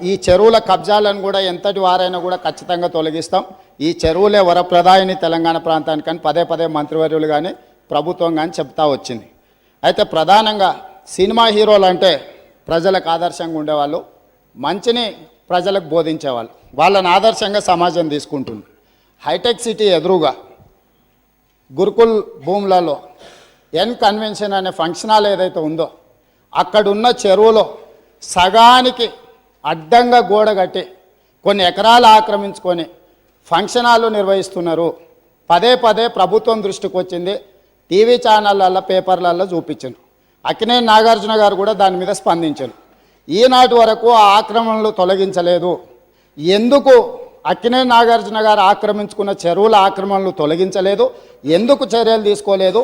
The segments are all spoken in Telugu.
ఈ చెరువుల కబ్జాలను కూడా ఎంతటి వారైనా కూడా ఖచ్చితంగా తొలగిస్తాం. ఈ చెరువులే వరప్రదాయిని తెలంగాణ ప్రాంతానికని పదే పదే మంత్రివర్యులు కానీ ప్రభుత్వం కానీ చెప్తా వచ్చింది. అయితే ప్రధానంగా సినిమా హీరోలు అంటే ప్రజలకు ఆదర్శంగా ఉండేవాళ్ళు, మంచిని ప్రజలకు బోధించేవాళ్ళు, వాళ్ళని ఆదర్శంగా సమాజం తీసుకుంటుంది. హైటెక్ సిటీ ఎదురుగా గురుకుల్ భూములలో ఎన్ కన్వెన్షన్ అనే ఫంక్షన్ హాల్ ఏదైతే ఉందో అక్కడున్న చెరువులో సగానికి అడ్డంగా గోడ కట్టి కొన్ని ఎకరాలు ఆక్రమించుకొని ఫంక్షన్ హాల్ నిర్వహిస్తున్నారు. పదే పదే ప్రభుత్వం దృష్టికి వచ్చింది, టీవీ ఛానళ్ళల్లో పేపర్లలో చూపించారు. అక్కినేని నాగార్జున గారు కూడా దాని మీద స్పందించారు. ఈనాటి వరకు ఆ ఆక్రమణలు తొలగించలేదు. ఎందుకు అక్కినేని నాగార్జున గారు ఆక్రమించుకున్న చెరువుల ఆక్రమణలు తొలగించలేదు? ఎందుకు చర్యలు తీసుకోలేదు?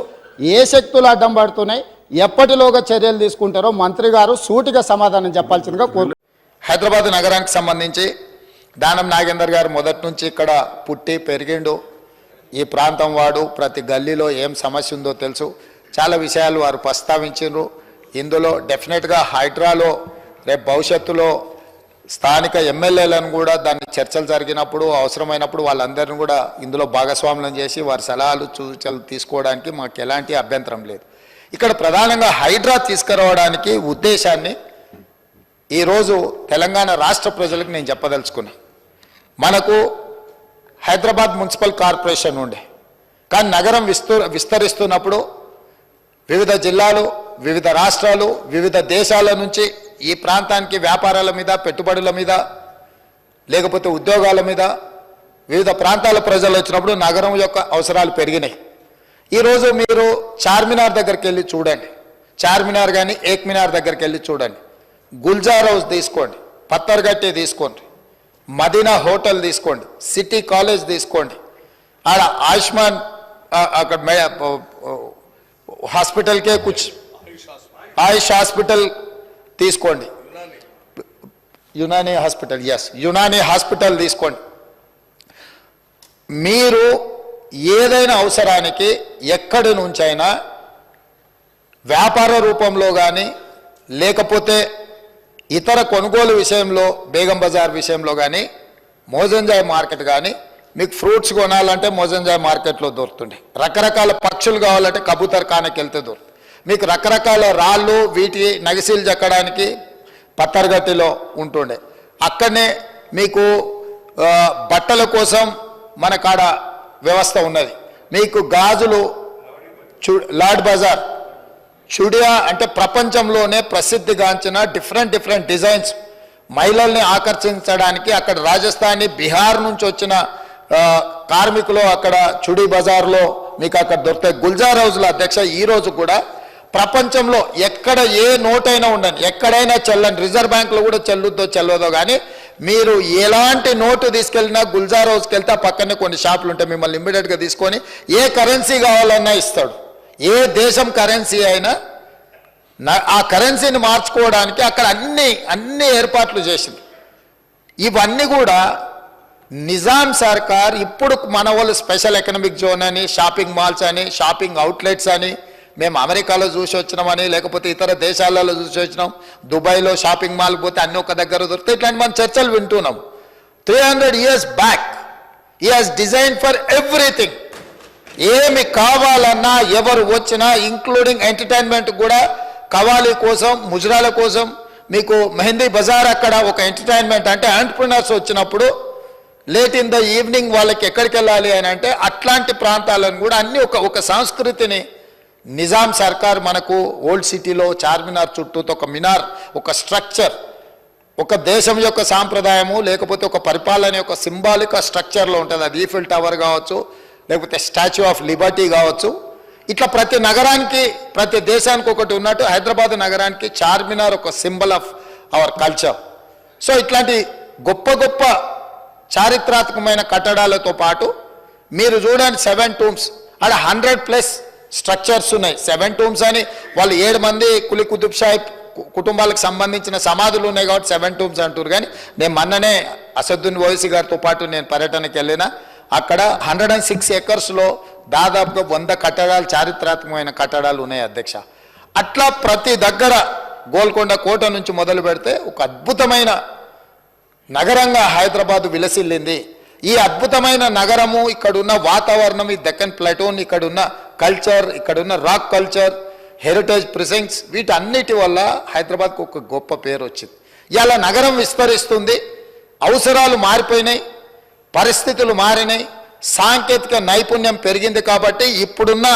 ఏ శక్తులు అడ్డం పడుతున్నాయి? ఎప్పటిలోగా చర్యలు తీసుకుంటారో మంత్రి గారు సూటిగా సమాధానం చెప్పాల్సిందిగా కోరు. హైదరాబాద్ నగరానికి సంబంధించి దానం నాగేందర్ గారు మొదటి నుంచి ఇక్కడ పుట్టి పెరిగిండు. ఈ ప్రాంతం వాడు, ప్రతి గల్లీలో ఏం సమస్య ఉందో తెలుసు. చాలా విషయాలు వారు ప్రస్తావించారు. ఇందులో డెఫినెట్గా హైడ్రాలో రేపు భవిష్యత్తులో స్థానిక ఎమ్మెల్యేలను కూడా దాన్ని చర్చలు జరిగినప్పుడు అవసరమైనప్పుడు వాళ్ళందరినీ కూడా ఇందులో భాగస్వాములను చేసి వారి సలహాలు సూచనలు తీసుకోవడానికి మాకు ఎలాంటి అభ్యంతరం లేదు. ఇక్కడ ప్రధానంగా హైడ్రా తీసుకురావడానికి ఉద్దేశాన్ని ఈరోజు తెలంగాణ రాష్ట్ర ప్రజలకు నేను చెప్పదలుచుకున్నా. మనకు హైదరాబాద్ మున్సిపల్ కార్పొరేషన్ ఉండే, కానీ నగరం విస్తరిస్తున్నప్పుడు వివిధ జిల్లాలు, వివిధ రాష్ట్రాలు, వివిధ దేశాల నుంచి ఈ ప్రాంతానికి వ్యాపారాల మీద, పెట్టుబడుల మీద, లేకపోతే ఉద్యోగాల మీద వివిధ ప్రాంతాల ప్రజలు వచ్చినప్పుడు నగరం యొక్క అవసరాలు పెరిగినాయి. ఈరోజు మీరు చార్మినార్ దగ్గరికి వెళ్ళి చూడండి, చార్మినార్ కానీ ఏక్ మినార్ దగ్గరికి వెళ్ళి చూడండి, గుల్జార్ హౌస్ తీసుకోండి, పత్తర్గట్టి తీసుకోండి, మదీనా హోటల్ తీసుకోండి, సిటీ కాలేజ్ తీసుకోండి, ఆడ ఆయుష్మాన్ అక్కడ హాస్పిటల్కే కుచ్ ఆయుష్ హాస్పిటల్ తీసుకోండి, యునానీ హాస్పిటల్, ఎస్ యునానీ హాస్పిటల్ తీసుకోండి. మీరు ఏదైనా అవసరానికి ఎక్కడి నుంచైనా వ్యాపార రూపంలో కానీ లేకపోతే ఇతర కొనుగోలు విషయంలో, బేగం బజార్ విషయంలో కానీ, మోజంజాయ్ మార్కెట్ కానీ, మీకు ఫ్రూట్స్ కొనాలంటే మోజంజాయ్ మార్కెట్లో దొరుకుతుండే, రకరకాల పక్షులు కావాలంటే కబూతర్ ఖానాకి వెళ్తే దొరుకుతుంది, మీకు రకరకాల రాళ్ళు వీటి నగిసీలు చెక్కడానికి పత్తర్గట్టిలో ఉంటుండే, అక్కడనే మీకు బట్టల కోసం మన కాడ వ్యవస్థ ఉన్నది, మీకు గాజులు లాడ్ బజార్ చుడియా అంటే ప్రపంచంలోనే ప్రసిద్ధిగాంచిన డిఫరెంట్ డిజైన్స్ మహిళల్ని ఆకర్షించడానికి అక్కడ రాజస్థానీ, బిహార్ నుంచి వచ్చిన కార్మికులు అక్కడ చుడి బజార్లో మీకు అక్కడ దొరుకుతాయి. గుల్జార్ హౌస్లో అధ్యక్ష ఈరోజు కూడా ప్రపంచంలో ఎక్కడ ఏ నోటైనా ఉండండి, ఎక్కడైనా చెల్లండి, రిజర్వ్ బ్యాంకులో కూడా చెల్లదో కానీ మీరు ఎలాంటి నోటు తీసుకెళ్ళినా గుల్జార్ హౌస్కి వెళ్తే ఆ పక్కనే కొన్ని షాపులు ఉంటాయి, మిమ్మల్ని ఇమ్మీడియట్గా తీసుకొని ఏ కరెన్సీ కావాలన్నా ఇస్తాడు. ఏ దేశం కరెన్సీ అయినా ఆ కరెన్సీని మార్చుకోవడానికి అక్కడ అన్ని ఏర్పాట్లు చేసింది. ఇవన్నీ కూడా నిజాం సర్కార్ ఇప్పుడు మన వాళ్ళు స్పెషల్ ఎకనామిక్ జోన్ అని, షాపింగ్ మాల్స్ అని, షాపింగ్ అవుట్లెట్స్ అని, మేము అమెరికాలో చూసి వచ్చినామని, లేకపోతే ఇతర దేశాలలో చూసి వచ్చినాం, దుబాయ్లో షాపింగ్ మాల్కి పోతే అన్ని ఒక దగ్గర దొరుకుతాయి, ఇట్లాంటి మనం చర్చలు వింటున్నాం. 300 years back he has design for everything. ఏమి కావాలన్నా ఎవరు వచ్చినా, ఇంక్లూడింగ్ ఎంటర్టైన్మెంట్ కూడా, కవాలి కోసం, ముజరాల కోసం, మీకు మెహందీ బజార్ అక్కడ ఒక ఎంటర్టైన్మెంట్ అంటే ఎంటర్ప్రినర్స్ వచ్చినప్పుడు లేట్ ఇన్ ద ఈవినింగ్ వాళ్ళకి ఎక్కడికి వెళ్ళాలి అని అంటే అట్లాంటి ప్రాంతాలను కూడా అన్ని ఒక సంస్కృతిని నిజాం సర్కార్ మనకు ఓల్డ్ సిటీలో చార్మినార్ చుట్టూ ఒక మినార్, ఒక స్ట్రక్చర్, ఒక దేశం యొక్క సాంప్రదాయము లేకపోతే ఒక పరిపాలన యొక్క సింబాలిక్ స్ట్రక్చర్లో ఉంటుంది. అది ఈఫిల్ టవర్ కావచ్చు, లేకపోతే స్టాచ్యూ ఆఫ్ లిబర్టీ కావచ్చు. ఇట్లా ప్రతి నగరానికి, ప్రతి దేశానికి ఒకటి ఉన్నట్టు హైదరాబాద్ నగరానికి చార్మినార్ ఒక symbol of our culture. So ఇట్లాంటి గొప్ప చారిత్రాత్మకమైన కట్టడాలతో పాటు మీరు చూడండి 7 tombs, అక్కడ 100+ స్ట్రక్చర్స్ ఉన్నాయి. 7 tombs అని వాళ్ళు 7 మంది కులీ కుతుబ్ షాహీ కుటుంబాలకు సంబంధించిన సమాధులు ఉన్నాయి కాబట్టి 7 tombs అంటారు. కానీ నేను మొన్ననే అసదుద్దీన్ ఓవైసీ గారితో పాటు నేను పర్యటనకి వెళ్ళినా, అక్కడ 106 acresలో దాదాపుగా 100 కట్టడాలు, చారిత్రాత్మకమైన కట్టడాలు ఉన్నాయి అధ్యక్ష. అట్లా ప్రతి దగ్గర గోల్కొండ కోట నుంచి మొదలు పెడితే ఒక అద్భుతమైన నగరంగా హైదరాబాద్ విలసిల్లింది. ఈ అద్భుతమైన నగరము, ఇక్కడున్న వాతావరణం, ఈ దక్కన్ ప్లాటూన్, ఇక్కడున్న కల్చర్, ఇక్కడున్న రాక్ కల్చర్, హెరిటేజ్ ప్రిసెంట్స్, వీటన్నిటి వల్ల హైదరాబాద్కు ఒక గొప్ప పేరు వచ్చింది. ఇలా నగరం విస్తరిస్తుంది, అవసరాలు మారిపోయినాయి, పరిస్థితులు మారినాయి, సాంకేతిక నైపుణ్యం పెరిగింది. కాబట్టి ఇప్పుడున్న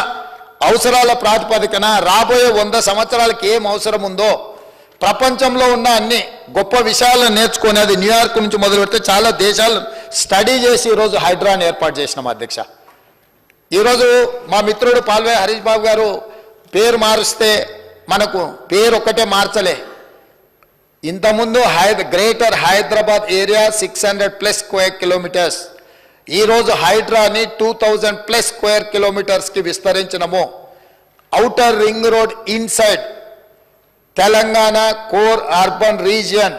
అవసరాల ప్రాతిపదికన రాబోయే 100 సంవత్సరాలకి ఏం అవసరం ఉందో ప్రపంచంలో ఉన్న అన్ని గొప్ప విషయాలను నేర్చుకుని, అది న్యూయార్క్ నుంచి మొదలు పెడితే చాలా దేశాలను స్టడీ చేసి ఈరోజు హైడ్రాని ఏర్పాటు చేసినాం అధ్యక్ష. ఈరోజు మా మిత్రుడు పాల్వే హరీష్ బాబు గారు పేరు మారుస్తే మనకు పేరు ఒక్కటే మార్చలే. ఇంతకుముందు greater Hyderabad area 600+ square kilometres, ఈరోజు హైడ్రాని 2000+ స్క్వేర్ కిలోమీటర్స్కి విస్తరించినము. Outer ring road inside Telangana core urban region,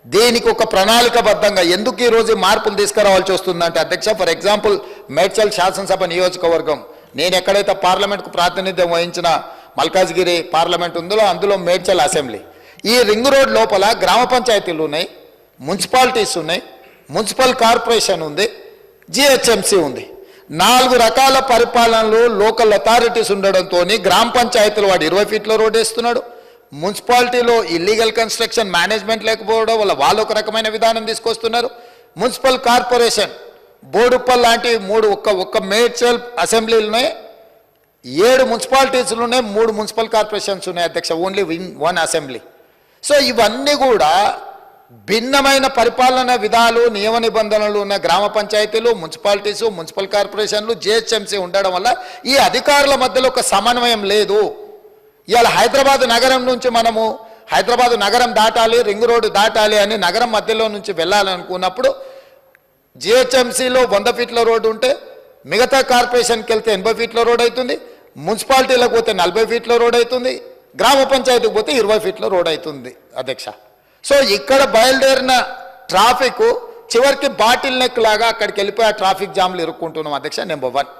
దీనికి ఒక ప్రణాళికబద్ధంగా ఎందుకు ఈరోజు మార్పులు తీసుకురావాల్సి వస్తుందంటే అధ్యక్ష, ఫర్ ఎగ్జాంపుల్ మేడ్చల్ శాసనసభ నియోజకవర్గం, నేను ఎక్కడైతే పార్లమెంట్కు ప్రాతినిధ్యం వహించిన మల్కాజ్గిరి పార్లమెంట్ ఉందో అందులో మేడ్చల్ అసెంబ్లీ. ఈ రింగ్ రోడ్ లోపల గ్రామ పంచాయతీలు ఉన్నాయి, మున్సిపాలిటీస్ ఉన్నాయి, మున్సిపల్ కార్పొరేషన్ ఉంది, జిహెచ్ఎంసీ ఉంది. 4 రకాల పరిపాలనలు లోకల్ అథారిటీస్ ఉండడంతో గ్రామ పంచాయతీలు వాడు 20 ఫీట్ల రోడ్ వేస్తున్నాడు, మున్సిపాలిటీలో ఇల్లీగల్ కన్స్ట్రక్షన్ మేనేజ్మెంట్ లేకపోవడం వల్ల వాళ్ళు ఒక రకమైన విధానం తీసుకొస్తున్నారు, మున్సిపల్ కార్పొరేషన్ బోడుప్పల్ లాంటి 3 ఒక్క మేడ్చల్ అసెంబ్లీలున్నాయి, 7 మున్సిపాలిటీస్లు ఉన్నాయి, 3 మున్సిపల్ కార్పొరేషన్స్ ఉన్నాయి అధ్యక్ష, ఓన్లీ 1 అసెంబ్లీ. సో ఇవన్నీ కూడా భిన్నమైన పరిపాలన విధాలు, నియమ నిబంధనలు ఉన్న గ్రామ పంచాయతీలు, మున్సిపాలిటీసు, మున్సిపల్ కార్పొరేషన్లు, జిహెచ్ఎంసీ ఉండడం వల్ల ఈ అధికారుల మధ్యలో ఒక సమన్వయం లేదు. ఇవాళ హైదరాబాద్ నగరం నుంచి మనము హైదరాబాద్ నగరం దాటాలి, రింగ్ రోడ్డు దాటాలి అని నగరం మధ్యలో నుంచి వెళ్ళాలనుకున్నప్పుడు జిహెచ్ఎంసీలో 100 ఫీట్ల రోడ్డు ఉంటే మిగతా కార్పొరేషన్కి వెళ్తే 80 ఫీట్ల రోడ్ అవుతుంది, మున్సిపాలిటీలకు పోతే 40 ఫీట్ల రోడ్ అవుతుంది, గ్రామ పంచాయతీకి పోతే 20 ఫీట్ల రోడ్ అవుతుంది అధ్యక్ష. సో ఇక్కడ బయలుదేరిన ట్రాఫిక్ చివరికి బాటిల్ నెక్ లాగా అక్కడికి వెళ్ళిపోయి ఆ ట్రాఫిక్ జామ్లు ఇరుక్కుంటున్నాం అధ్యక్ష. నెంబర్ 1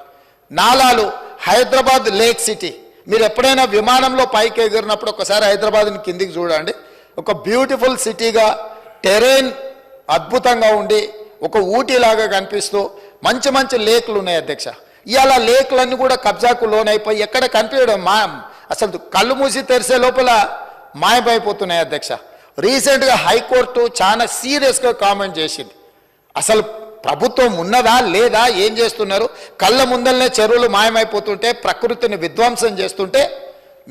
నాలాలు, హైదరాబాద్ లేక్ సిటీ. మీరు ఎప్పుడైనా విమానంలో పైకి ఎగిరినప్పుడు ఒకసారి హైదరాబాద్ని కిందికి చూడండి, ఒక బ్యూటిఫుల్ సిటీగా, టెరైన్ అద్భుతంగా ఉండి ఒక ఊటీలాగా కనిపిస్తూ మంచి మంచి లేక్లు ఉన్నాయి అధ్యక్ష. ఇవాళ లేక్లన్నీ కూడా కబ్జాకు లోనైపోయి ఎక్కడ కనిపించడం అసలు కళ్ళు మూసి తెరిసే లోపల మాయమైపోతున్నాయి అధ్యక్ష. రీసెంట్గా హైకోర్టు చాలా సీరియస్గా కామెంట్ చేసింది. అసలు ప్రభుత్వం ఉన్నదా లేదా, ఏం చేస్తున్నారు, కళ్ళ ముందలనే చెరువులు మాయమైపోతుంటే, ప్రకృతిని విధ్వంసం చేస్తుంటే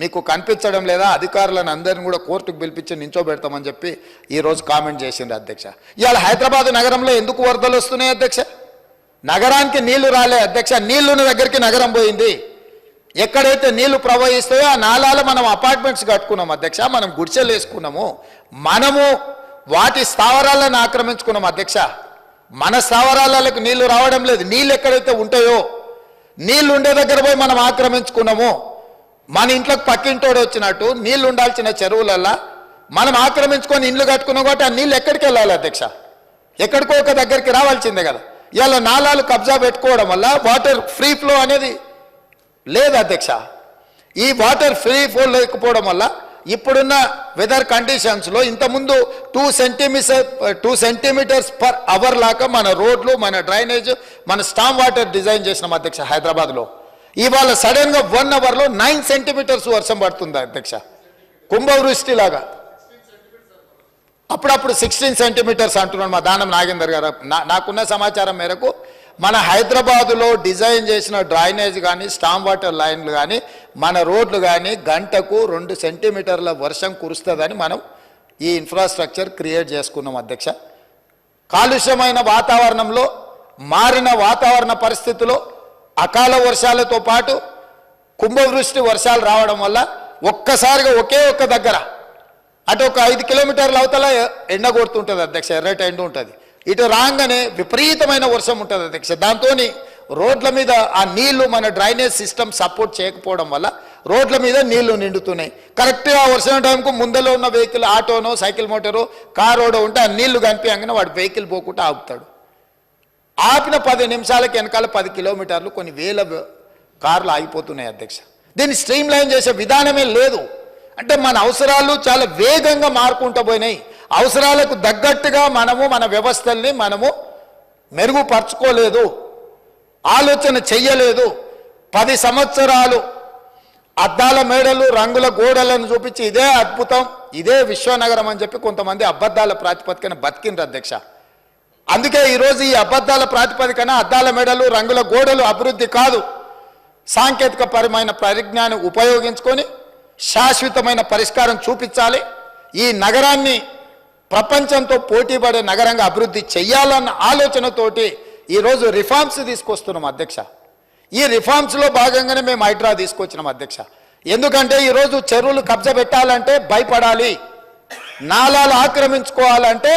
మీకు కనిపించడం లేదా, అధికారులను అందరిని కూడా కోర్టుకు పిలిపించి నించోబెడతామని చెప్పి ఈరోజు కామెంట్ చేసింది అధ్యక్ష. ఇవాళ హైదరాబాద్ నగరంలో ఎందుకు వరదలు వస్తున్నాయి అధ్యక్ష? నగరానికి నీళ్లు రాలే అధ్యక్ష, నీళ్లున్న దగ్గరికి నగరం పోయింది. ఎక్కడైతే నీళ్లు ప్రవహిస్తాయో ఆ నాలాలు మనం అపార్ట్మెంట్స్ కట్టుకున్నాం అధ్యక్ష, మనం గుడిసెలు వేసుకున్నాము, మనము వాటి స్థావరాలను ఆక్రమించుకున్నాం అధ్యక్ష. మన స్థావరాలకు నీళ్లు రావడం లేదు. నీళ్ళు ఎక్కడైతే ఉంటాయో, నీళ్లు ఉండే దగ్గర పోయి మనం ఆక్రమించుకున్నాము. మన ఇంట్లోకి పక్కింటోడు వచ్చినట్టు నీళ్లు ఉండాల్సిన చెరువులల్లా మనం ఆక్రమించుకొని ఇండ్లు కట్టుకున్నాం కాబట్టి ఆ నీళ్ళు ఎక్కడికి వెళ్ళాలి అధ్యక్ష? ఎక్కడికో ఒక దగ్గరికి రావాల్సిందే కదా. ఇలా నాలాలు కబ్జా పెట్టుకోవడం వల్ల వాటర్ ఫ్రీ ఫ్లో అనేది లేదు అధ్యక్ష. ఈ వాటర్ ఫ్రీ ఫ్లో లేకపోవడం వల్ల ఇప్పుడున్న వెదర్ కండిషన్స్లో ఇంతకుముందు 2 సెంటీమీటర్స్ పర్ అవర్ లాగా మన రోడ్లు, మన డ్రైనేజ్, మన స్టామ్ వాటర్ డిజైన్ చేసినాం అధ్యక్ష హైదరాబాద్లో. ఇవాళ సడన్గా 1 అవర్లో 9 సెంటీమీటర్స్ వర్షం పడుతుంది అధ్యక్ష, కుంభవృష్టి లాగా. అప్పుడప్పుడు 16 సెంటీమీటర్స్ అంటున్నాడు మా దానం నాగేందర్ గారు. నాకున్న సమాచారం మేరకు మన హైదరాబాదులో డిజైన్ చేసిన డ్రైనేజ్ కానీ, స్టామ్ వాటర్ లైన్లు కానీ, మన రోడ్లు కానీ గంటకు 2 సెంటీమీటర్ల వర్షం కురుస్తుందని మనం ఈ ఇన్ఫ్రాస్ట్రక్చర్ క్రియేట్ చేసుకున్నాం అధ్యక్ష. కాలుష్యమైన వాతావరణంలో, మారిన వాతావరణ పరిస్థితుల్లో అకాల వర్షాలతో పాటు కుంభవృష్టి వర్షాలు రావడం వల్ల ఒక్కసారిగా ఒకే ఒక్క దగ్గర అటు ఒక 5 కిలోమీటర్ల అవతల ఎండ కొడుతుంటుంది అధ్యక్ష, ఎర్రటి ఎండ ఉంటుంది. ఇటు రాగానే విపరీతమైన వర్షం ఉంటుంది అధ్యక్ష. దాంతో రోడ్ల మీద ఆ నీళ్లు మన డ్రైనేజ్ సిస్టమ్ సపోర్ట్ చేయకపోవడం వల్ల రోడ్ల మీద నీళ్లు నిండుతున్నాయి. కరెక్ట్గా వర్షం టైంకు ముందలో ఉన్న వెహికల్, ఆటోనో, సైకిల్ మోటారో, కారోడో ఉంటే ఆ నీళ్లు కనిపించగానే వాడు వెహికల్ పోకుండా ఆపుతాడు. ఆపిన 10 నిమిషాలకి వెనకాల 10 కిలోమీటర్లు కొన్ని వేల కార్లు ఆగిపోతున్నాయి అధ్యక్ష. దీన్ని స్ట్రీమ్ లైన్ చేసే విధానమే లేదు. అంటే మన అవసరాలు చాలా వేగంగా మారుకుంటూ పోయినాయి. అవసరాలకు తగ్గట్టుగా మనము మన వ్యవస్థల్ని మనము మెరుగుపరచుకోలేదు, ఆలోచన చెయ్యలేదు. 10 సంవత్సరాలు అద్దాల మేడలు రంగుల గోడలను చూపించి ఇదే అద్భుతం, ఇదే విశ్వనగరం అని చెప్పి కొంతమంది అబద్ధాల ప్రాతిపదికన బతికిండ్రు అధ్యక్ష. అందుకే ఈరోజు ఈ అబద్ధాల ప్రాతిపదికన అద్దాల మేడలు రంగుల గోడలు అభివృద్ధి కాదు, సాంకేతిక పరమైన పరిజ్ఞానం ఉపయోగించుకొని శాశ్వతమైన పరిష్కారం చూపించాలి. ఈ నగరాన్ని ప్రపంచంతో పోటీపడే నగరంగా అభివృద్ధి చెయ్యాలన్న ఆలోచనతోటి ఈరోజు రిఫార్మ్స్ తీసుకొస్తున్నాం అధ్యక్ష. ఈ రిఫార్మ్స్లో భాగంగానే మేము హైడ్రా తీసుకొచ్చినాం అధ్యక్ష. ఎందుకంటే ఈరోజు చెరువులు కబ్జా పెట్టాలంటే భయపడాలి, నాలాలు ఆక్రమించుకోవాలంటే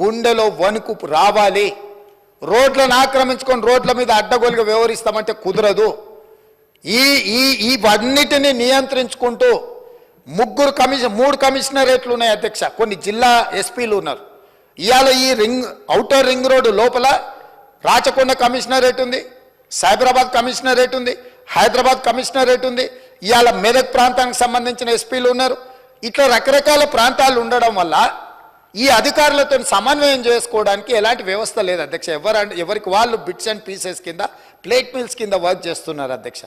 గుండెలో వణుకు రావాలి, రోడ్లను ఆక్రమించుకొని రోడ్ల మీద అడ్డగోలుగా వ్యవహరిస్తామంటే కుదరదు. ఇవన్నిటిని నియంత్రించుకుంటూ 3 కమిషనరేట్లు ఉన్నాయి అధ్యక్ష, కొన్ని జిల్లా ఎస్పీలు ఉన్నారు. ఇవాళ ఈ ఔటర్ రింగ్ రోడ్డు లోపల రాచకొండ కమిషనరేట్ ఉంది, సైబరాబాద్ కమిషనరేట్ ఉంది, హైదరాబాద్ కమిషనరేట్ ఉంది, ఇవాళ మెదక్ ప్రాంతానికి సంబంధించిన ఎస్పీలు ఉన్నారు. ఇట్లా రకరకాల ప్రాంతాలు ఉండడం వల్ల ఈ అధికారులతో సమన్వయం చేసుకోవడానికి ఎలాంటి వ్యవస్థ లేదు అధ్యక్ష. ఎవరికి వాళ్ళు బిట్స్ అండ్ పీసెస్ కింద, ప్లేట్ మిల్స్ కింద వర్క్ చేస్తున్నారు అధ్యక్ష.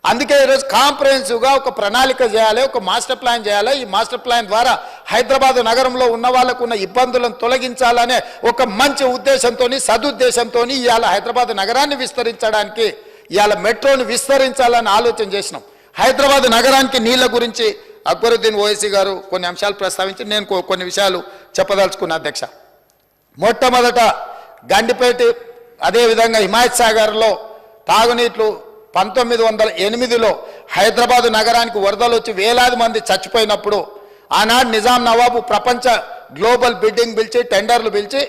అందుకే ఈరోజు కాంప్రహెన్సివ్గా ఒక ప్రణాళిక చేయాలి, ఒక మాస్టర్ ప్లాన్ చేయాలి. ఈ మాస్టర్ ప్లాన్ ద్వారా హైదరాబాద్ నగరంలో ఉన్న వాళ్ళకు ఉన్న ఇబ్బందులను తొలగించాలనే ఒక మంచి ఉద్దేశంతో, సదుద్దేశంతో ఇవాళ హైదరాబాద్ నగరాన్ని విస్తరించడానికి, ఇవాళ మెట్రోని విస్తరించాలని ఆలోచన చేసినాం. హైదరాబాద్ నగరానికి నీళ్ల గురించి అక్బరుద్దీన్ ఓవైసీ గారు కొన్ని అంశాలు ప్రస్తావించి నేను కొన్ని విషయాలు చెప్పదలుచుకున్నా అధ్యక్ష. మొట్టమొదట గండిపేట, అదేవిధంగా హిమాయత్ సాగర్లో తాగునీట్లు 1908లో హైదరాబాదు నగరానికి వరదలు వచ్చి వేలాది మంది చచ్చిపోయినప్పుడు ఆనాడు నిజాం నవాబు ప్రపంచ గ్లోబల్ బిడ్డింగ్ పిలిచి, టెండర్లు పిలిచి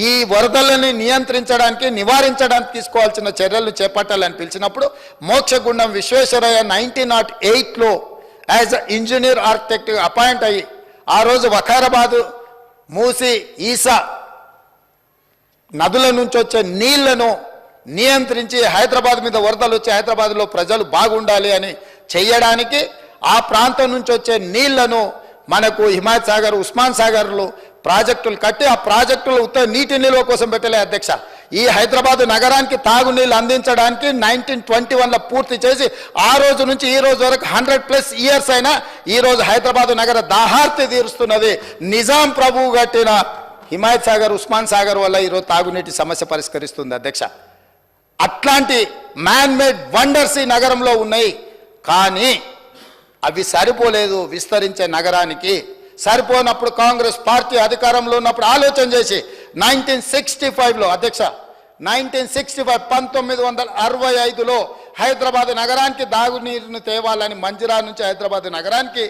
ఈ వరదలని నియంత్రించడానికి, నివారించడానికి తీసుకోవాల్సిన చర్యలు చేపట్టాలని పిలిచినప్పుడు మోక్షగుండం విశ్వేశ్వరయ్య 1908లో as a engineer architect appoint అయ్యి ఆ రోజు వకారాబాదు, మూసి, ఈసా నదుల నుంచి వచ్చే నీళ్లను నియంత్రించి హైదరాబాద్ మీద వరదలు వచ్చి హైదరాబాద్లో ప్రజలు బాగుండాలి అని చేయడానికి ఆ ప్రాంతం నుంచి వచ్చే నీళ్లను మనకు హిమాయత్ సాగర్, ఉస్మాన్ సాగర్లు ప్రాజెక్టులు కట్టి ఆ ప్రాజెక్టులు ఉత్తర నీటి నిల్వ కోసం పెట్టలే అధ్యక్ష. ఈ హైదరాబాద్ నగరానికి తాగునీళ్ళు అందించడానికి 1921లో పూర్తి చేసి ఆ రోజు నుంచి ఈ రోజు వరకు 100+ ఇయర్స్ అయినా ఈరోజు హైదరాబాద్ నగర దాహార్తి తీరుస్తున్నది నిజాం ప్రభువు కట్టిన హిమాయత్ సాగర్, ఉస్మాన్ సాగర్ వల్ల ఈరోజు తాగునీటి సమస్య పరిష్కరిస్తుంది అధ్యక్ష. అట్లాంటి మ్యాన్ మేడ్ వండర్స్ ఈ నగరంలో ఉన్నాయి, కానీ అవి సరిపోలేదు విస్తరించే నగరానికి. సరిపోనప్పుడు కాంగ్రెస్ పార్టీ అధికారంలో ఉన్నప్పుడు ఆలోచన చేసి 1965లో అధ్యక్ష, 1965లో హైదరాబాద్ నగరానికి దాగునీరును తేవాలని మంజిరా నుంచి హైదరాబాద్ నగరానికి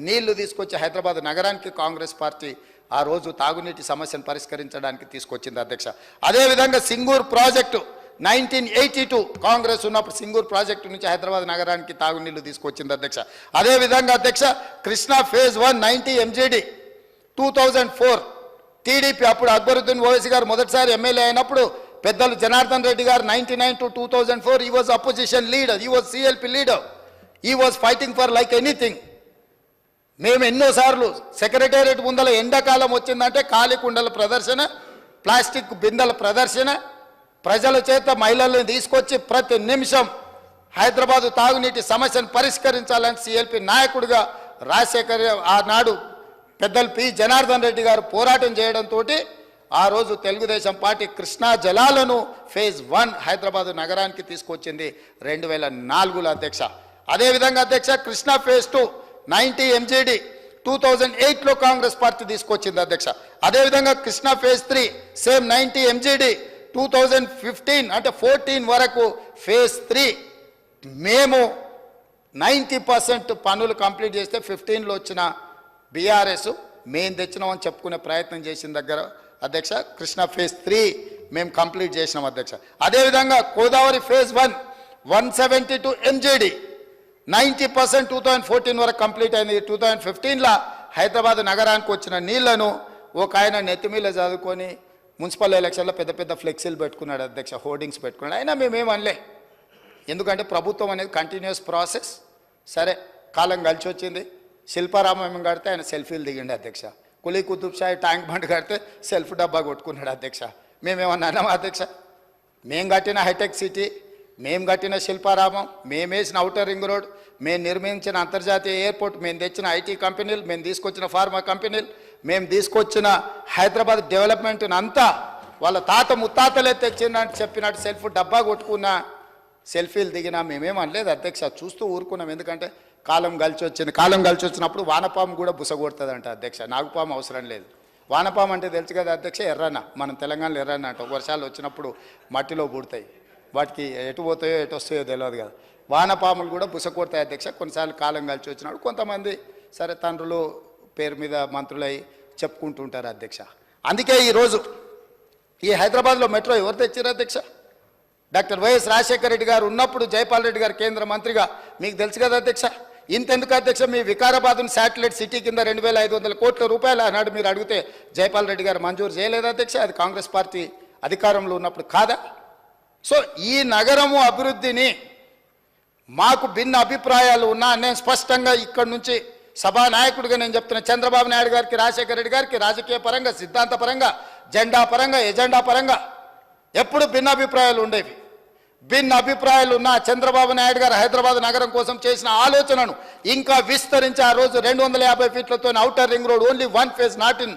నీళ్లు తీసుకొచ్చి హైదరాబాద్ నగరానికి కాంగ్రెస్ పార్టీ ఆ రోజు తాగునీటి సమస్యను పరిష్కరించడానికి తీసుకొచ్చింది అధ్యక్ష. అదేవిధంగా సింగూర్ ప్రాజెక్టు 1982 కాంగ్రెస్ ఉన్నప్పుడు సింగూర్ ప్రాజెక్టు నుంచి హైదరాబాద్ నగరానికి తాగునీళ్లు తీసుకొచ్చింది అధ్యక్ష. అదేవిధంగా అధ్యక్ష కృష్ణా phase 1 90 MGD 2004 టీడీపీ అప్పుడు అక్బరుద్దీన్ ఓవైసీ గారు మొదటిసారి ఎమ్మెల్యే అయినప్పుడు పెద్దలు జనార్దన్ రెడ్డి గారు 1999 to 2004 he was opposition leader, he was CLP leader, he was fighting for like anything. మేము ఎన్నోసార్లు సెక్రటేరియట్ ముందల ఎండాకాలం వచ్చిందంటే ఖాళీ కుండల ప్రదర్శన, ప్లాస్టిక్ బిందెల ప్రదర్శన, ప్రజల చేత మహిళలను తీసుకొచ్చి ప్రతి నిమిషం హైదరాబాదు తాగునీటి సమస్యను పరిష్కరించాలని సిఎల్పి నాయకుడిగా రాజశేఖర్ ఆనాడు పెద్దలు పి జనార్దన్ రెడ్డి గారు పోరాటం చేయడంతో ఆ రోజు తెలుగుదేశం పార్టీ కృష్ణా జలాలను phase 1 హైదరాబాదు నగరానికి తీసుకొచ్చింది 2004లో అధ్యక్ష. అదేవిధంగా అధ్యక్ష కృష్ణా phase 2 90 MGD 2008లో కాంగ్రెస్ పార్టీ తీసుకొచ్చింది అధ్యక్ష. అదేవిధంగా కృష్ణా phase 3 సేమ్ 90 MGD 2015 అంటే 14 వరకు phase 3 మేము 90% పనులు కంప్లీట్ చేస్తే 15లో వచ్చిన బీఆర్ఎస్ మేము తెచ్చినామని చెప్పుకునే ప్రయత్నం చేసిన దగ్గర అధ్యక్ష కృష్ణా phase 3 మేము కంప్లీట్ చేసినాం అధ్యక్ష. అదేవిధంగా గోదావరి phase 1 172 MGD 90% 2014 వరకు కంప్లీట్ అయింది. 2015లో హైదరాబాద్ నగరానికి వచ్చిన నీళ్లను ఒక ఆయన నెత్తిమీల చదువుకొని మున్సిపల్ ఎలక్షన్లో పెద్ద పెద్ద ఫ్లెక్సీలు పెట్టుకున్నాడు అధ్యక్ష, హోర్డింగ్స్ పెట్టుకున్నాడు. అయినా మేమేమనలే, ఎందుకంటే ప్రభుత్వం అనేది కంటిన్యూస్ ప్రాసెస్. సరే కాలం కలిసి వచ్చింది, శిల్పారామం కడితే ఆయన సెల్ఫీలు దిగిండి అధ్యక్ష, కులీ కుతుబ్ షాయి ట్యాంక్ బండ్ కడితే సెల్ఫ్ డబ్బా కొట్టుకున్నాడు అధ్యక్ష. మేమేమన్నా అన్నామా అధ్యక్ష? మేము కట్టిన హైటెక్ సిటీ, మేము కట్టిన శిల్పారామం, మేము వేసిన ఔటర్ రింగ్ రోడ్, మేము నిర్మించిన అంతర్జాతీయ ఎయిర్పోర్ట్, మేము తెచ్చిన ఐటీ కంపెనీలు, మేము తీసుకొచ్చిన ఫార్మా కంపెనీలు, మేము తీసుకొచ్చిన హైదరాబాద్ డెవలప్మెంట్ని అంతా వాళ్ళ తాత ముత్తాతలే తెచ్చినట్టు చెప్పినట్టు సెల్ఫ్ డబ్బా కొట్టుకున్న సెల్ఫీలు దిగినా మేమేం అనలేదు అధ్యక్ష. చూస్తూ ఊరుకున్నాం. ఎందుకంటే కాలం కలిసి వచ్చింది. కాలం కలిసి వచ్చినప్పుడు వానపాము కూడా బుసగొడుతుందంట అధ్యక్ష. నాగుపాము అవసరం లేదు. వానపాము అంటే తెలుసు కదా అధ్యక్ష, ఎర్రన్న. మనం తెలంగాణలో ఎర్రన్న అంట. వర్షాలు వచ్చినప్పుడు మట్టిలో పుడతాయి. వాటికి ఎటు పోతాయో ఎటు వస్తాయో తెలియదు కదా. వానపాములు కూడా బుసకొడతాయి అధ్యక్ష. కొన్నిసార్లు కాలం కలిసి వచ్చినప్పుడు కొంతమంది సరే తండ్రులు పేరు మీద మంత్రులై చెప్పుకుంటుంటారు అధ్యక్ష. అందుకే ఈరోజు ఈ హైదరాబాద్లో మెట్రో ఎవరు తెచ్చారు అధ్యక్ష? డాక్టర్ వైఎస్ రాజశేఖర రెడ్డి గారు ఉన్నప్పుడు జైపాల్ రెడ్డి గారు కేంద్ర మంత్రిగా, మీకు తెలుసు కదా అధ్యక్ష. ఇంతెందుకు అధ్యక్ష, మీ వికారాబాద్ను శాటిలైట్ సిటీ కింద 2,500 కోట్ల రూపాయలు అన్నాడు. మీరు అడిగితే జైపాల్ రెడ్డి గారు మంజూరు చేయలేదు అధ్యక్ష. అది కాంగ్రెస్ పార్టీ అధికారంలో ఉన్నప్పుడు కాదా? సో ఈ నగరము అభివృద్ధిని మాకు భిన్న అభిప్రాయాలు ఉన్నా నేను స్పష్టంగా ఇక్కడి నుంచి సభానాయకుడిగా నేను చెప్తున్నా. చంద్రబాబు నాయుడు గారికి, రాజశేఖర రెడ్డి గారికి రాజకీయ పరంగా, సిద్ధాంత పరంగా, జెండా పరంగా, ఎజెండా పరంగా ఎప్పుడు భిన్న అభిప్రాయాలు ఉండేవి. భిన్న అభిప్రాయాలు ఉన్న చంద్రబాబు నాయుడు గారు హైదరాబాద్ నగరం కోసం చేసిన ఆలోచనను ఇంకా విస్తరించి ఆ రోజు 250 ఫీట్లతో outer ring road, only one phase, not in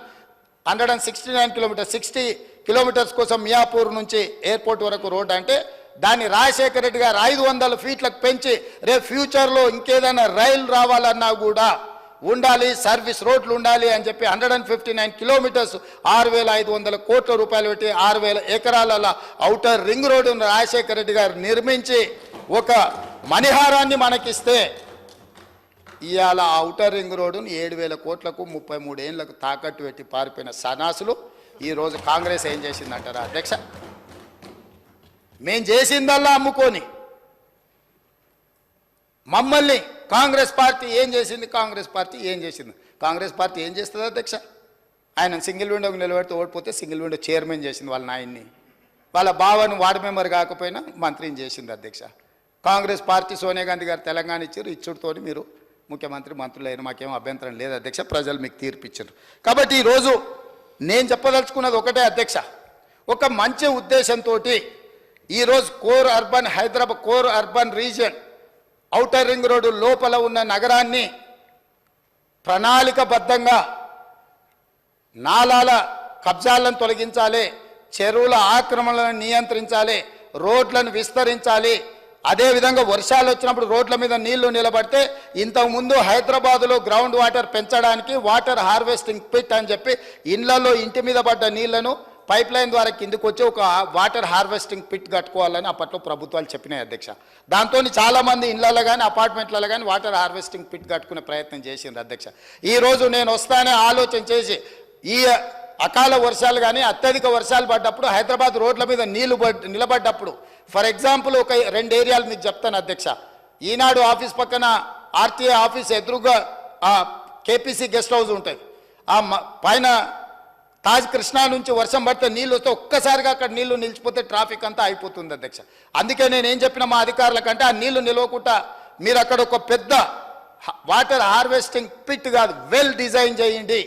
169 kilometres, 60 kilometres కోసం మియాపూర్ నుంచి ఎయిర్పోర్ట్ వరకు రోడ్ అంటే దాన్ని రాజశేఖర రెడ్డి గారు 500 ఫీట్లకు పెంచి రేపు ఫ్యూచర్లో ఇంకేదైనా రైలు రావాలన్నా కూడా ఉండాలి, సర్వీస్ రోడ్లు ఉండాలి అని చెప్పి 159 కిలోమీటర్స్ 6,500 కోట్ల రూపాయలు పెట్టి 6,000 ఎకరాల ఔటర్ రింగ్ రోడ్డును రాజశేఖర రెడ్డి గారు నిర్మించి ఒక మణిహారాన్ని మనకిస్తే ఇవాళ ఔటర్ రింగ్ రోడ్డును 7,000 కోట్లకు 33 ఏళ్లకు తాకట్టు పెట్టి పారిపోయిన సన్నాసులు ఈరోజు కాంగ్రెస్ ఏం చేసిందంటారా అధ్యక్ష? మేం చేసిందల్లా అమ్ముకొని మమ్మల్ని కాంగ్రెస్ పార్టీ ఏం చేసింది? కాంగ్రెస్ పార్టీ ఏం చేసింది? కాంగ్రెస్ పార్టీ ఏం చేస్తుంది అధ్యక్ష? ఆయన సింగిల్ విండోకి నిలబెడితే ఓడిపోతే సింగిల్ విండో చైర్మన్ చేసింది వాళ్ళ నాయన్ని. వాళ్ళ బావని వార్డు మెంబర్ కాకపోయినా మంత్రిని చేసింది అధ్యక్ష. కాంగ్రెస్ పార్టీ సోనియా గాంధీ గారు తెలంగాణ ఇచ్చారు. ఇచ్చుడుతో మీరు ముఖ్యమంత్రి, మంత్రులైన మాకేం అభ్యంతరం లేదు అధ్యక్ష. ప్రజలు మీకు తీర్పిచ్చారు. కాబట్టి ఈరోజు నేను చెప్పదలుచుకున్నది ఒకటే అధ్యక్ష. ఒక మంచి ఉద్దేశంతో ఈరోజు core urban Hyderabad, core urban region outer ring road లోపల ఉన్న నగరాన్ని ప్రణాళికబద్ధంగా నాలాల కబ్జాలను తొలగించాలి, చెరువుల ఆక్రమణలను నియంత్రించాలి, రోడ్లను విస్తరించాలి. అదేవిధంగా వర్షాలు వచ్చినప్పుడు రోడ్ల మీద నీళ్లు నిలబడితే ఇంతకుముందు హైదరాబాదులో గ్రౌండ్ వాటర్ పెంచడానికి వాటర్ హార్వెస్టింగ్ పిట్ అని చెప్పి ఇళ్లలో ఇంటి మీద పడ్డ నీళ్లను పైప్ లైన్ ద్వారా కిందకు వచ్చి ఒక వాటర్ హార్వెస్టింగ్ పిట్ కట్టుకోవాలని అప్పట్లో ప్రభుత్వాలు చెప్పినాయి అధ్యక్ష. దాంతో చాలామంది ఇళ్లలో కానీ అపార్ట్మెంట్లలో కానీ వాటర్ హార్వెస్టింగ్ పిట్ కట్టుకునే ప్రయత్నం చేసింది అధ్యక్ష. ఈరోజు నేను వస్తానే ఆలోచన చేసి ఈ అకాల వర్షాలు కానీ అత్యధిక వర్షాలు పడ్డప్పుడు హైదరాబాద్ రోడ్ల మీద నీళ్లు నిలబడ్డప్పుడు ఫర్ ఎగ్జాంపుల్ ఒక 2 ఏరియాలు మీకు చెప్తాను అధ్యక్ష. ఈనాడు ఆఫీస్ పక్కన ఆర్టీఏ ఆఫీస్ ఎదురుగా కేపీసీ గెస్ట్ హౌస్ ఉంటుంది. ఆ పైన తాజ్ కృష్ణా నుంచి వర్షం పడితే నీళ్ళు వస్తే ఒక్కసారిగా అక్కడ నీళ్లు నిలిచిపోతే ట్రాఫిక్ అంతా అయిపోతుంది అధ్యక్ష. అందుకే నేనేం చెప్పిన మా అధికారులకంటే ఆ నీళ్లు నిలవకుండా మీరు అక్కడ ఒక పెద్ద వాటర్ హార్వెస్టింగ్ పిట్ కాదు, వెల్ డిజైన్ చేయండి.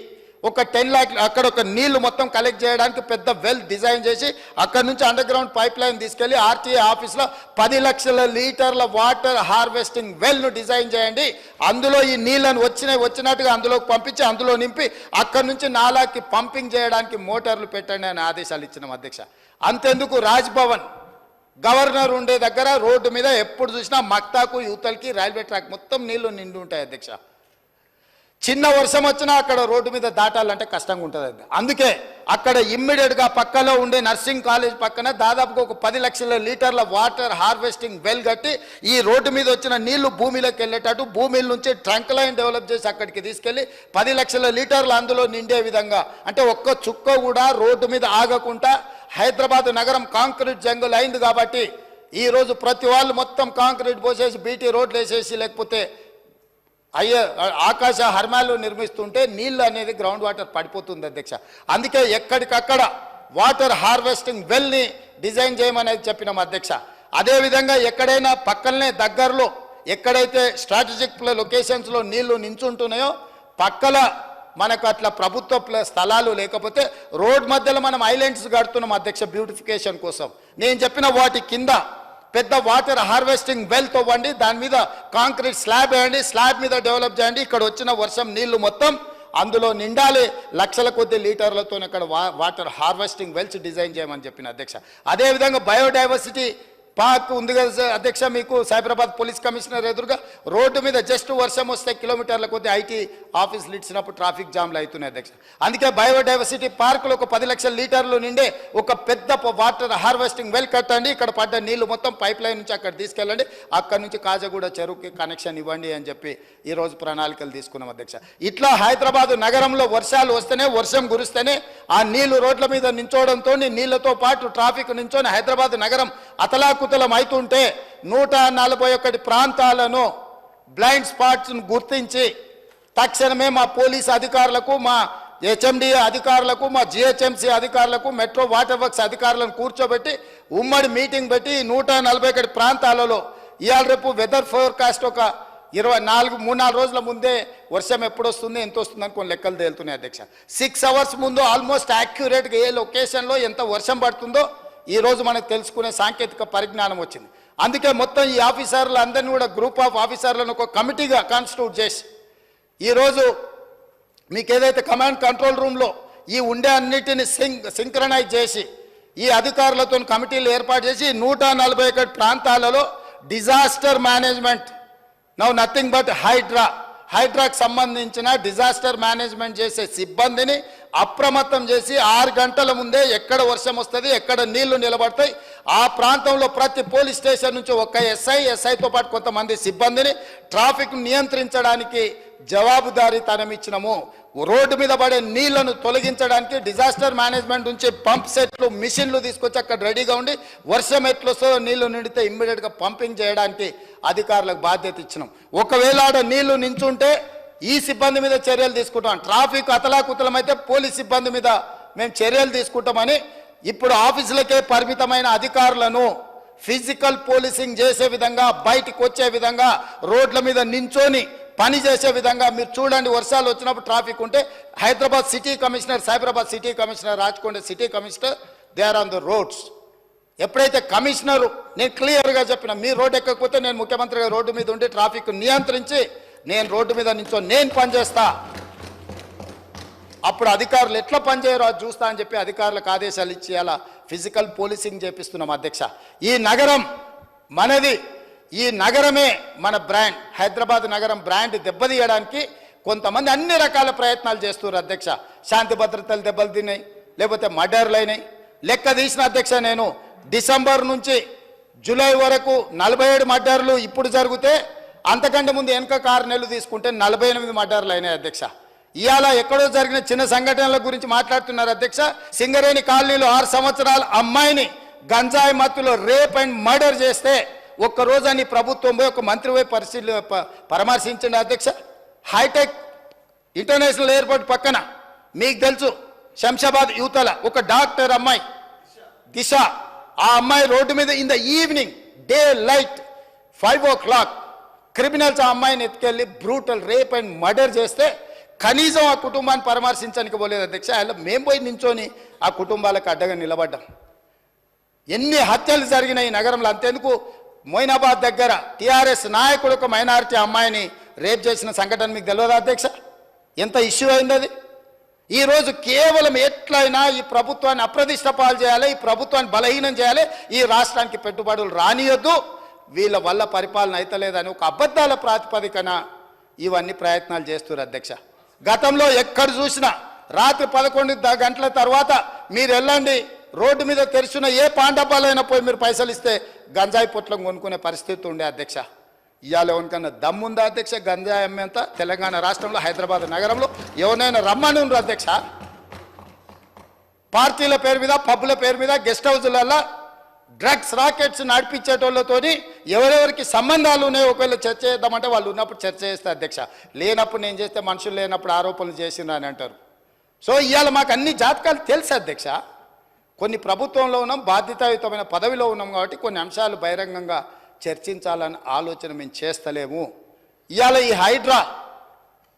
ఒక 10 లాక్ అక్కడ ఒక నీళ్లు మొత్తం కలెక్ట్ చేయడానికి పెద్ద వెల్ డిజైన్ చేసి అక్కడ నుంచి అండర్ గ్రౌండ్ పైప్ లైన్ తీసుకెళ్లి ఆర్టీఏ ఆఫీస్లో 10 లక్షల లీటర్ల వాటర్ హార్వెస్టింగ్ వెల్ను డిజైన్ చేయండి. అందులో ఈ నీళ్లను వచ్చినట్టుగా అందులోకి పంపించి అందులో నింపి అక్కడ నుంచి నాలాకి పంపింగ్ చేయడానికి మోటార్లు పెట్టండి అని ఆదేశాలు ఇచ్చినాం అధ్యక్ష. అంతెందుకు రాజ్భవన్ గవర్నర్ ఉండే దగ్గర రోడ్డు మీద ఎప్పుడు చూసినా మక్తాకు యూతల్కి రైల్వే ట్రాక్ మొత్తం నీళ్లు నిండి ఉంటాయి అధ్యక్ష. చిన్న వర్షం వచ్చినా అక్కడ రోడ్డు మీద దాటాలంటే కష్టంగా ఉంటుంది. అందుకే అక్కడ ఇమ్మీడియట్గా పక్కలో ఉండే నర్సింగ్ కాలేజ్ పక్కన దాదాపుగా ఒక 10 లక్షల లీటర్ల వాటర్ హార్వెస్టింగ్ వెల్ కట్టి ఈ రోడ్డు మీద వచ్చిన నీళ్లు భూమిలోకి వెళ్ళేటట్టు భూమిల నుంచి ట్రంక్ లైన్ డెవలప్ చేసి అక్కడికి తీసుకెళ్లి 10 లక్షల లీటర్లు అందులో నిండే విధంగా, అంటే ఒక్క చుక్క కూడా రోడ్డు మీద ఆగకుండా హైదరాబాద్ నగరం కాంక్రీట్ జంగుల్ అయింది. కాబట్టి ఈరోజు ప్రతి వాళ్ళు మొత్తం కాంక్రీట్ పోసేసి బీటీ రోడ్లు వేసేసి లేకపోతే ఆకాశ హర్మాలు నిర్మిస్తుంటే నీళ్ళు అనేది గ్రౌండ్ వాటర్ పడిపోతుంది అధ్యక్ష. అందుకే ఎక్కడికక్కడ వాటర్ హార్వెస్టింగ్ వెల్ని డిజైన్ చేయమనేది చెప్పినాం అధ్యక్ష. అదేవిధంగా ఎక్కడైనా పక్కనే దగ్గరలో ఎక్కడైతే స్ట్రాటజిక్ లొకేషన్స్లో నీళ్లు నించుంటున్నాయో పక్కల మనకు అట్లా ప్రభుత్వ స్థలాలు లేకపోతే రోడ్ మధ్యలో మనం ఐలాండ్స్ కడుతున్నాం అధ్యక్ష బ్యూటిఫికేషన్ కోసం. నేను చెప్పిన వాటి కింద పెద్ద వాటర్ హార్వెస్టింగ్ వెల్ తవ్వండి, దాని మీద కాంక్రీట్ స్లాబ్ వేయండి, స్లాబ్ మీద డెవలప్ చేయండి. ఇక్కడ వచ్చిన వర్షం నీళ్లు మొత్తం అందులో నిండాలి, లక్షల కొద్ది లీటర్లతో అక్కడ వాటర్ హార్వెస్టింగ్ వెల్స్ డిజైన్ చేయమని చెప్పిన అధ్యక్ష. అదేవిధంగా బయోడైవర్సిటీ పార్క్ ఉంది కదా అధ్యక్ష, మీకు సైబరాబాద్ పోలీస్ కమిషనర్ ఎదురుగా రోడ్డు మీద జస్ట్ వర్షం వస్తే కిలోమీటర్ల కొద్ది ఐటీ ఆఫీసులు ఇచ్చినప్పుడు ట్రాఫిక్ జామ్లు అవుతున్నాయి అధ్యక్ష. అందుకే బయోడైవర్సిటీ పార్కులో ఒక 10 లక్షల లీటర్లు నిండే ఒక పెద్ద వాటర్ హార్వెస్టింగ్ వెల్ కట్టండి, ఇక్కడ పడ్డ నీళ్లు మొత్తం పైప్ లైన్ నుంచి అక్కడ తీసుకెళ్ళండి, అక్కడ నుంచి కాజగూడ చెరువుకి కనెక్షన్ ఇవ్వండి అని చెప్పి ఈరోజు ప్రణాళికలు తీసుకున్నాం అధ్యక్ష. ఇట్లా హైదరాబాద్ నగరంలో వర్షాలు వస్తేనే, వర్షం కురిస్తేనే ఆ నీళ్లు రోడ్ల మీద నించోవడంతో నీళ్లతో పాటు ట్రాఫిక్ నించొని హైదరాబాద్ నగరం అతలాకుతలం అవుతుంటే 141 ప్రాంతాలను బ్లైండ్ స్పాట్స్ను గుర్తించి తక్షణమే మా పోలీస్ అధికారులకు, మా హెచ్ఎండి అధికారులకు, మా జిహెచ్ఎంసీ అధికారులకు, మెట్రో వాటర్ వర్క్స్ అధికారులను కూర్చోబెట్టి ఉమ్మడి మీటింగ్ పెట్టి 141 ప్రాంతాలలో ఇవాళ రేపు వెదర్ ఫోర్కాస్ట్ ఒక 3-4 రోజుల ముందే వర్షం ఎప్పుడు వస్తుంది, ఎంత వస్తుందని కొన్ని లెక్కలు తేలుతున్నాయి అధ్యక్ష. 6 అవర్స్ ముందు ఆల్మోస్ట్ యాక్యురేట్గా ఏ లొకేషన్లో ఎంత వర్షం పడుతుందో ఈరోజు మనకు తెలుసుకునే సాంకేతిక పరిజ్ఞానం వచ్చింది. అందుకే మొత్తం ఈ ఆఫీసర్లు అందరినీ కూడా గ్రూప్ ఆఫ్ ఆఫీసర్లను ఒక కమిటీగా కాన్స్టిట్యూట్ చేసి ఈరోజు మీకు ఏదైతే కమాండ్ కంట్రోల్ రూమ్లో ఈ ఉండే అన్నిటిని సింక్రనైజ్ చేసి ఈ అధికారులతో కమిటీలు ఏర్పాటు చేసి 141 ప్రాంతాలలో disaster management, now nothing but హైడ్రాకు సంబంధించిన డిజాస్టర్ మేనేజ్మెంట్ చేసే సిబ్బందిని అప్రమత్తం చేసి 6 గంటల ముందే ఎక్కడ వర్షం వస్తుంది, ఎక్కడ నీళ్లు నిలబడతాయి, ఆ ప్రాంతంలో ప్రతి పోలీస్ స్టేషన్ నుంచి ఒక ఎస్ఐతో పాటు కొంతమంది సిబ్బందిని ట్రాఫిక్ నియంత్రించడానికి జవాబుదారీతనం ఇచ్చినాము. రోడ్డు మీద పడే నీళ్లను తొలగించడానికి డిజాస్టర్ మేనేజ్మెంట్ నుంచి పంప్ సెట్లు, మిషన్లు తీసుకొచ్చి అక్కడ రెడీగా ఉండి వర్షం ఎట్లొస్తో నీళ్లు నిండితే ఇమ్మీడియట్గా పంపింగ్ చేయడానికి అధికారులకు బాధ్యత ఇచ్చినాం. ఒకవేళ ఆడ నీళ్లు నించుంటే ఈ సిబ్బంది మీద చర్యలు తీసుకుంటాం, ట్రాఫిక్ అతలాకుతలం అయితే పోలీస్ సిబ్బంది మీద మేము చర్యలు తీసుకుంటామని ఇప్పుడు ఆఫీసులకే పరిమితమైన అధికారులను ఫిజికల్ పోలీసింగ్ చేసే విధంగా, బయటికి వచ్చే విధంగా, రోడ్ల మీద నించొని పని చేసే విధంగా మీరు చూడండి. వర్షాలు వచ్చినప్పుడు ట్రాఫిక్ ఉంటే Hyderabad city commissioner, Cyberabad city commissioner, Rachakonda city commissioner, they are on the roads. ఎప్పుడైతే కమిషనరు నేను క్లియర్గా చెప్పిన, మీ రోడ్డు ఎక్కకపోతే నేను ముఖ్యమంత్రిగా రోడ్డు మీద ఉండి ట్రాఫిక్ నియంత్రించి నేను రోడ్డు మీద నుంచో నేను పనిచేస్తా, అప్పుడు అధికారులు ఎట్లా పనిచేయరో అది చూస్తా అని చెప్పి అధికారులకు ఆదేశాలు ఇచ్చి అలా ఫిజికల్ పోలీసింగ్ చేపిస్తున్నాం అధ్యక్ష. ఈ నగరం మనది, ఈ నగరమే మన బ్రాండ్. హైదరాబాద్ నగరం బ్రాండ్ దెబ్బతీయడానికి కొంతమంది అన్ని రకాల ప్రయత్నాలు చేస్తున్నారు అధ్యక్ష. శాంతి భద్రతలు దెబ్బలు తిన్నాయి, లేకపోతే మర్డర్లు అయినాయి. లెక్క తీసిన అధ్యక్ష, నేను డిసెంబర్ నుంచి జూలై వరకు 47 మర్డర్లు ఇప్పుడు జరిగితే, అంతకంటే ముందు వెనక 6 నెలలు తీసుకుంటే 48 మర్డర్లు అయినాయి అధ్యక్ష. ఇవాళ ఎక్కడో జరిగిన చిన్న సంఘటనల గురించి మాట్లాడుతున్నారు అధ్యక్ష. సింగరేణి కాలనీలో 6 సంవత్సరాల అమ్మాయిని గంజాయి మత్తులో రేప్ అండ్ మర్డర్ చేస్తే ఒక్కరోజు అని ప్రభుత్వం పోయి ఒక మంత్రి పోయి పరామర్శించండి అధ్యక్ష. హైటెక్ ఇంటర్నేషనల్ ఎయిర్పోర్ట్ పక్కన మీకు తెలుసు శంషాబాద్ యువతల ఒక డాక్టర్ అమ్మాయి దిశ, ఆ అమ్మాయి రోడ్డు మీద in the evening day light 5 o'clock criminals ఆ అమ్మాయిని ఎత్తుకెళ్ళి బ్రూటల్ రేప్ అండ్ మర్డర్ చేస్తే కనీసం ఆ కుటుంబాన్ని పరామర్శించడానికి పోలేదు అధ్యక్ష. అలా మేము పోయి నించొని ఆ కుటుంబాలకు అడ్డగా నిలబడ్డాం. ఎన్ని హత్యలు జరిగినాయి ఈ నగరంలో. అంతేందుకు మొయినాబాద్ దగ్గర టీఆర్ఎస్ నాయకుడు ఒక మైనారిటీ అమ్మాయిని రేప్ చేసిన సంఘటన మీకు తెలియదా అధ్యక్ష? ఎంత ఇష్యూ అయింది అది. ఈరోజు కేవలం ఎట్లయినా ఈ ప్రభుత్వాన్ని అప్రతిష్ట పాలు చేయాలి, ఈ ప్రభుత్వాన్ని బలహీనం చేయాలి, ఈ రాష్ట్రానికి పెట్టుబడులు రానియొద్దు, వీళ్ళ వల్ల పరిపాలన అయితలేదని ఒక అబద్ధాల ప్రాతిపదికన ఇవన్నీ ప్రయత్నాలు చేస్తున్నారు అధ్యక్ష. గతంలో ఎక్కడ చూసినా రాత్రి 11 గంటల తర్వాత మీరు వెళ్ళండి, రోడ్డు మీద తెరిచిన ఏ పాండపాలైనా పోయి మీరు పైసలు ఇస్తే గంజాయి పొట్లం కొనుక్కునే పరిస్థితి ఉండే అధ్యక్ష. ఇవాళ ఎవరికన్నా దమ్ముందా అధ్యక్ష గంజాయి అమ్మేంత తెలంగాణ రాష్ట్రంలో హైదరాబాద్ నగరంలో? ఎవరైనా రమ్మని ఉన్నారు అధ్యక్ష. పార్టీల పేరు మీద, పబ్బుల పేరు మీద, గెస్ట్ హౌస్లలో డ్రగ్స్ రాకెట్స్ నడిపించేటోళ్ళతోని ఎవరెవరికి సంబంధాలు ఉన్నాయో ఒకవేళ చర్చ చేద్దామంటే వాళ్ళు ఉన్నప్పుడు చర్చ చేస్తే అధ్యక్ష, లేనప్పుడు నేను చేస్తే మనుషులు లేనప్పుడు ఆరోపణలు చేసిండ్రు అని అంటారు. సో ఇవాళ మాకు అన్ని జాతకాలు తెలుసు అధ్యక్ష. కొన్ని ప్రభుత్వంలో ఉన్నాం, బాధ్యతాయుతమైన పదవిలో ఉన్నాం కాబట్టి కొన్ని అంశాలు బహిరంగంగా చర్చించాలని ఆలోచన మేము చేస్తలేము. ఇవాళ ఈ హైడ్రా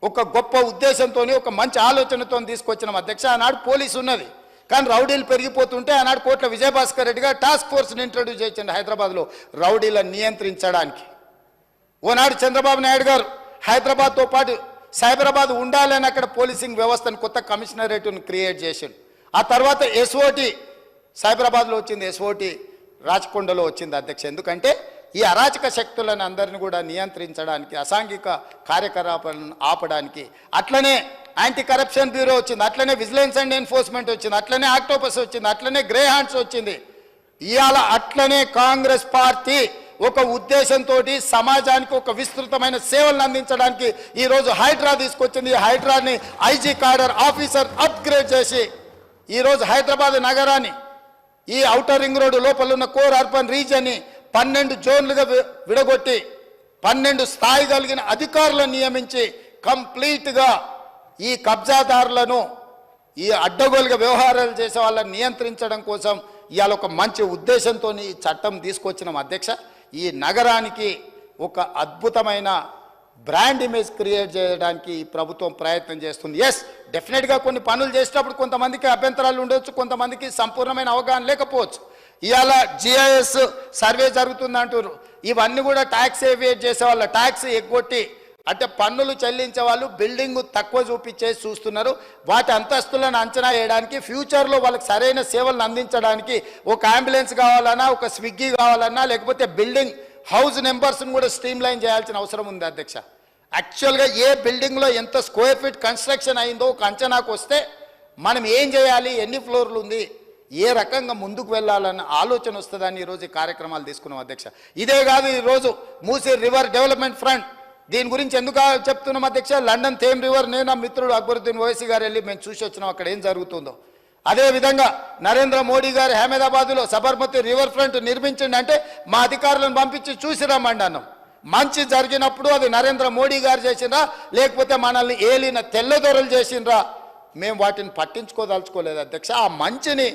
ఒక గొప్ప ఉద్దేశంతో ఒక మంచి ఆలోచనతో తీసుకొచ్చినాం అధ్యక్ష. ఆనాడు పోలీసు ఉన్నది, కానీ రౌడీలు పెరిగిపోతుంటే ఆనాడు కోట్ల విజయభాస్కర్ రెడ్డి గారు టాస్క్ ఫోర్స్ని ఇంట్రడ్యూస్ చేసిండు హైదరాబాద్లో రౌడీలను నియంత్రించడానికి. ఓనాడు చంద్రబాబు నాయుడు గారు హైదరాబాద్తో పాటు సైబరాబాద్ ఉండాలని అక్కడ పోలీసింగ్ వ్యవస్థను కొత్త కమిషనరేట్ను క్రియేట్ చేసిండు. ఆ తర్వాత ఎస్ఓటి సైబరాబాద్లో వచ్చింది, ఎస్ఓటి రాచకొండలో వచ్చింది అధ్యక్ష. ఎందుకంటే ఈ అరాచక శక్తులను అందరిని కూడా నియంత్రించడానికి, అసాంఘిక కార్యకలాపాలను ఆపడానికి. అట్లనే యాంటీ కరప్షన్ బ్యూరో వచ్చింది, అట్లనే విజిలెన్స్ అండ్ ఎన్ఫోర్స్మెంట్ వచ్చింది, అట్లనే ఆక్టోపస్ వచ్చింది, అట్లనే గ్రే హ్యాండ్స్ వచ్చింది. ఇవాళ అట్లనే కాంగ్రెస్ పార్టీ ఒక ఉద్దేశంతో సమాజానికి ఒక విస్తృతమైన సేవలను అందించడానికి ఈరోజు హైడ్రా తీసుకొచ్చింది. హైడ్రాని ఐజీ కాడర్ ఆఫీసర్ అప్గ్రేడ్ చేసి ఈరోజు హైదరాబాద్ నగరాన్ని, ఈ ఔటర్ రింగ్ రోడ్డు లోపల ఉన్న కోర్ అర్బన్ రీజియన్ని 12 జోన్లుగా విడగొట్టి 12 స్థాయి కలిగిన అధికారులను నియమించి కంప్లీట్గా ఈ కబ్జాదారులను, ఈ అడ్డగోలుగా వ్యవహారాలు చేసే వాళ్ళని నియంత్రించడం కోసం ఇవాళ ఒక మంచి ఉద్దేశంతో ఈ చట్టం తీసుకొచ్చినాం అధ్యక్ష. ఈ నగరానికి ఒక అద్భుతమైన బ్రాండ్ ఇమేజ్ క్రియేట్ చేయడానికి ఈ ప్రభుత్వం ప్రయత్నం చేస్తుంది. ఎస్, డెఫినెట్గా కొన్ని పనులు చేసేటప్పుడు కొంతమందికి అభ్యంతరాలు ఉండొచ్చు, కొంతమందికి సంపూర్ణమైన అవగాహన లేకపోవచ్చు. ఇవాళ జిఐఎస్ సర్వే జరుగుతుంది అంటారు. ఇవన్నీ కూడా ట్యాక్స్ ఏవియేట్ చేసే వాళ్ళ ట్యాక్స్ ఎగ్గొట్టి, అంటే పన్నులు చెల్లించే వాళ్ళు బిల్డింగ్ తక్కువ చూపించేసి చూస్తున్నారు. వాటి అంతస్తులను అంచనా వేయడానికి, ఫ్యూచర్లో వాళ్ళకి సరైన సేవలను అందించడానికి ఒక అంబులెన్స్ కావాలన్నా, ఒక స్విగ్గీ కావాలన్నా, లేకపోతే బిల్డింగ్ హౌస్ నెంబర్స్ని కూడా స్ట్రీమ్ లైన్ చేయాల్సిన అవసరం ఉంది అధ్యక్ష. యాక్చువల్గా ఏ బిల్డింగ్లో ఎంత స్క్వేర్ ఫీట్ కన్స్ట్రక్షన్ అయిందో ఒక అంచనాకు వస్తే మనం ఏం చేయాలి, ఎన్ని ఫ్లోర్లు ఉంది, ఏ రకంగా ముందుకు వెళ్ళాలన్న ఆలోచన వస్తుందని ఈరోజు ఈ కార్యక్రమాలు తీసుకున్నాం అధ్యక్ష. ఇదే కాదు, ఈరోజు మూసీ రివర్ డెవలప్మెంట్ ఫ్రంట్, దీని గురించి ఎందుకు చెప్తున్నాం అధ్యక్ష. లండన్ థేమ్ రివర్ నేను నా మిత్రుడు అక్బరుద్దీన్ ఓవైసీ గారు వెళ్ళి మేము చూసి వచ్చినాం అక్కడ ఏం జరుగుతుందో. అదేవిధంగా నరేంద్ర మోడీ గారు అహ్మదాబాద్లో సబర్మతి రివర్ ఫ్రంట్ నిర్మించండి అంటే మా అధికారులను పంపించి చూసి రమ్మండి అన్నాం. మంచి జరిగినప్పుడు అది నరేంద్ర మోడీ గారు చేసిండ్రా, లేకపోతే మనల్ని ఏలిన తెల్లదొరలు చేసిండ్రా, మేము వాటిని పట్టించుకోదలుచుకోలేదు అధ్యక్ష. ఆ మంచిని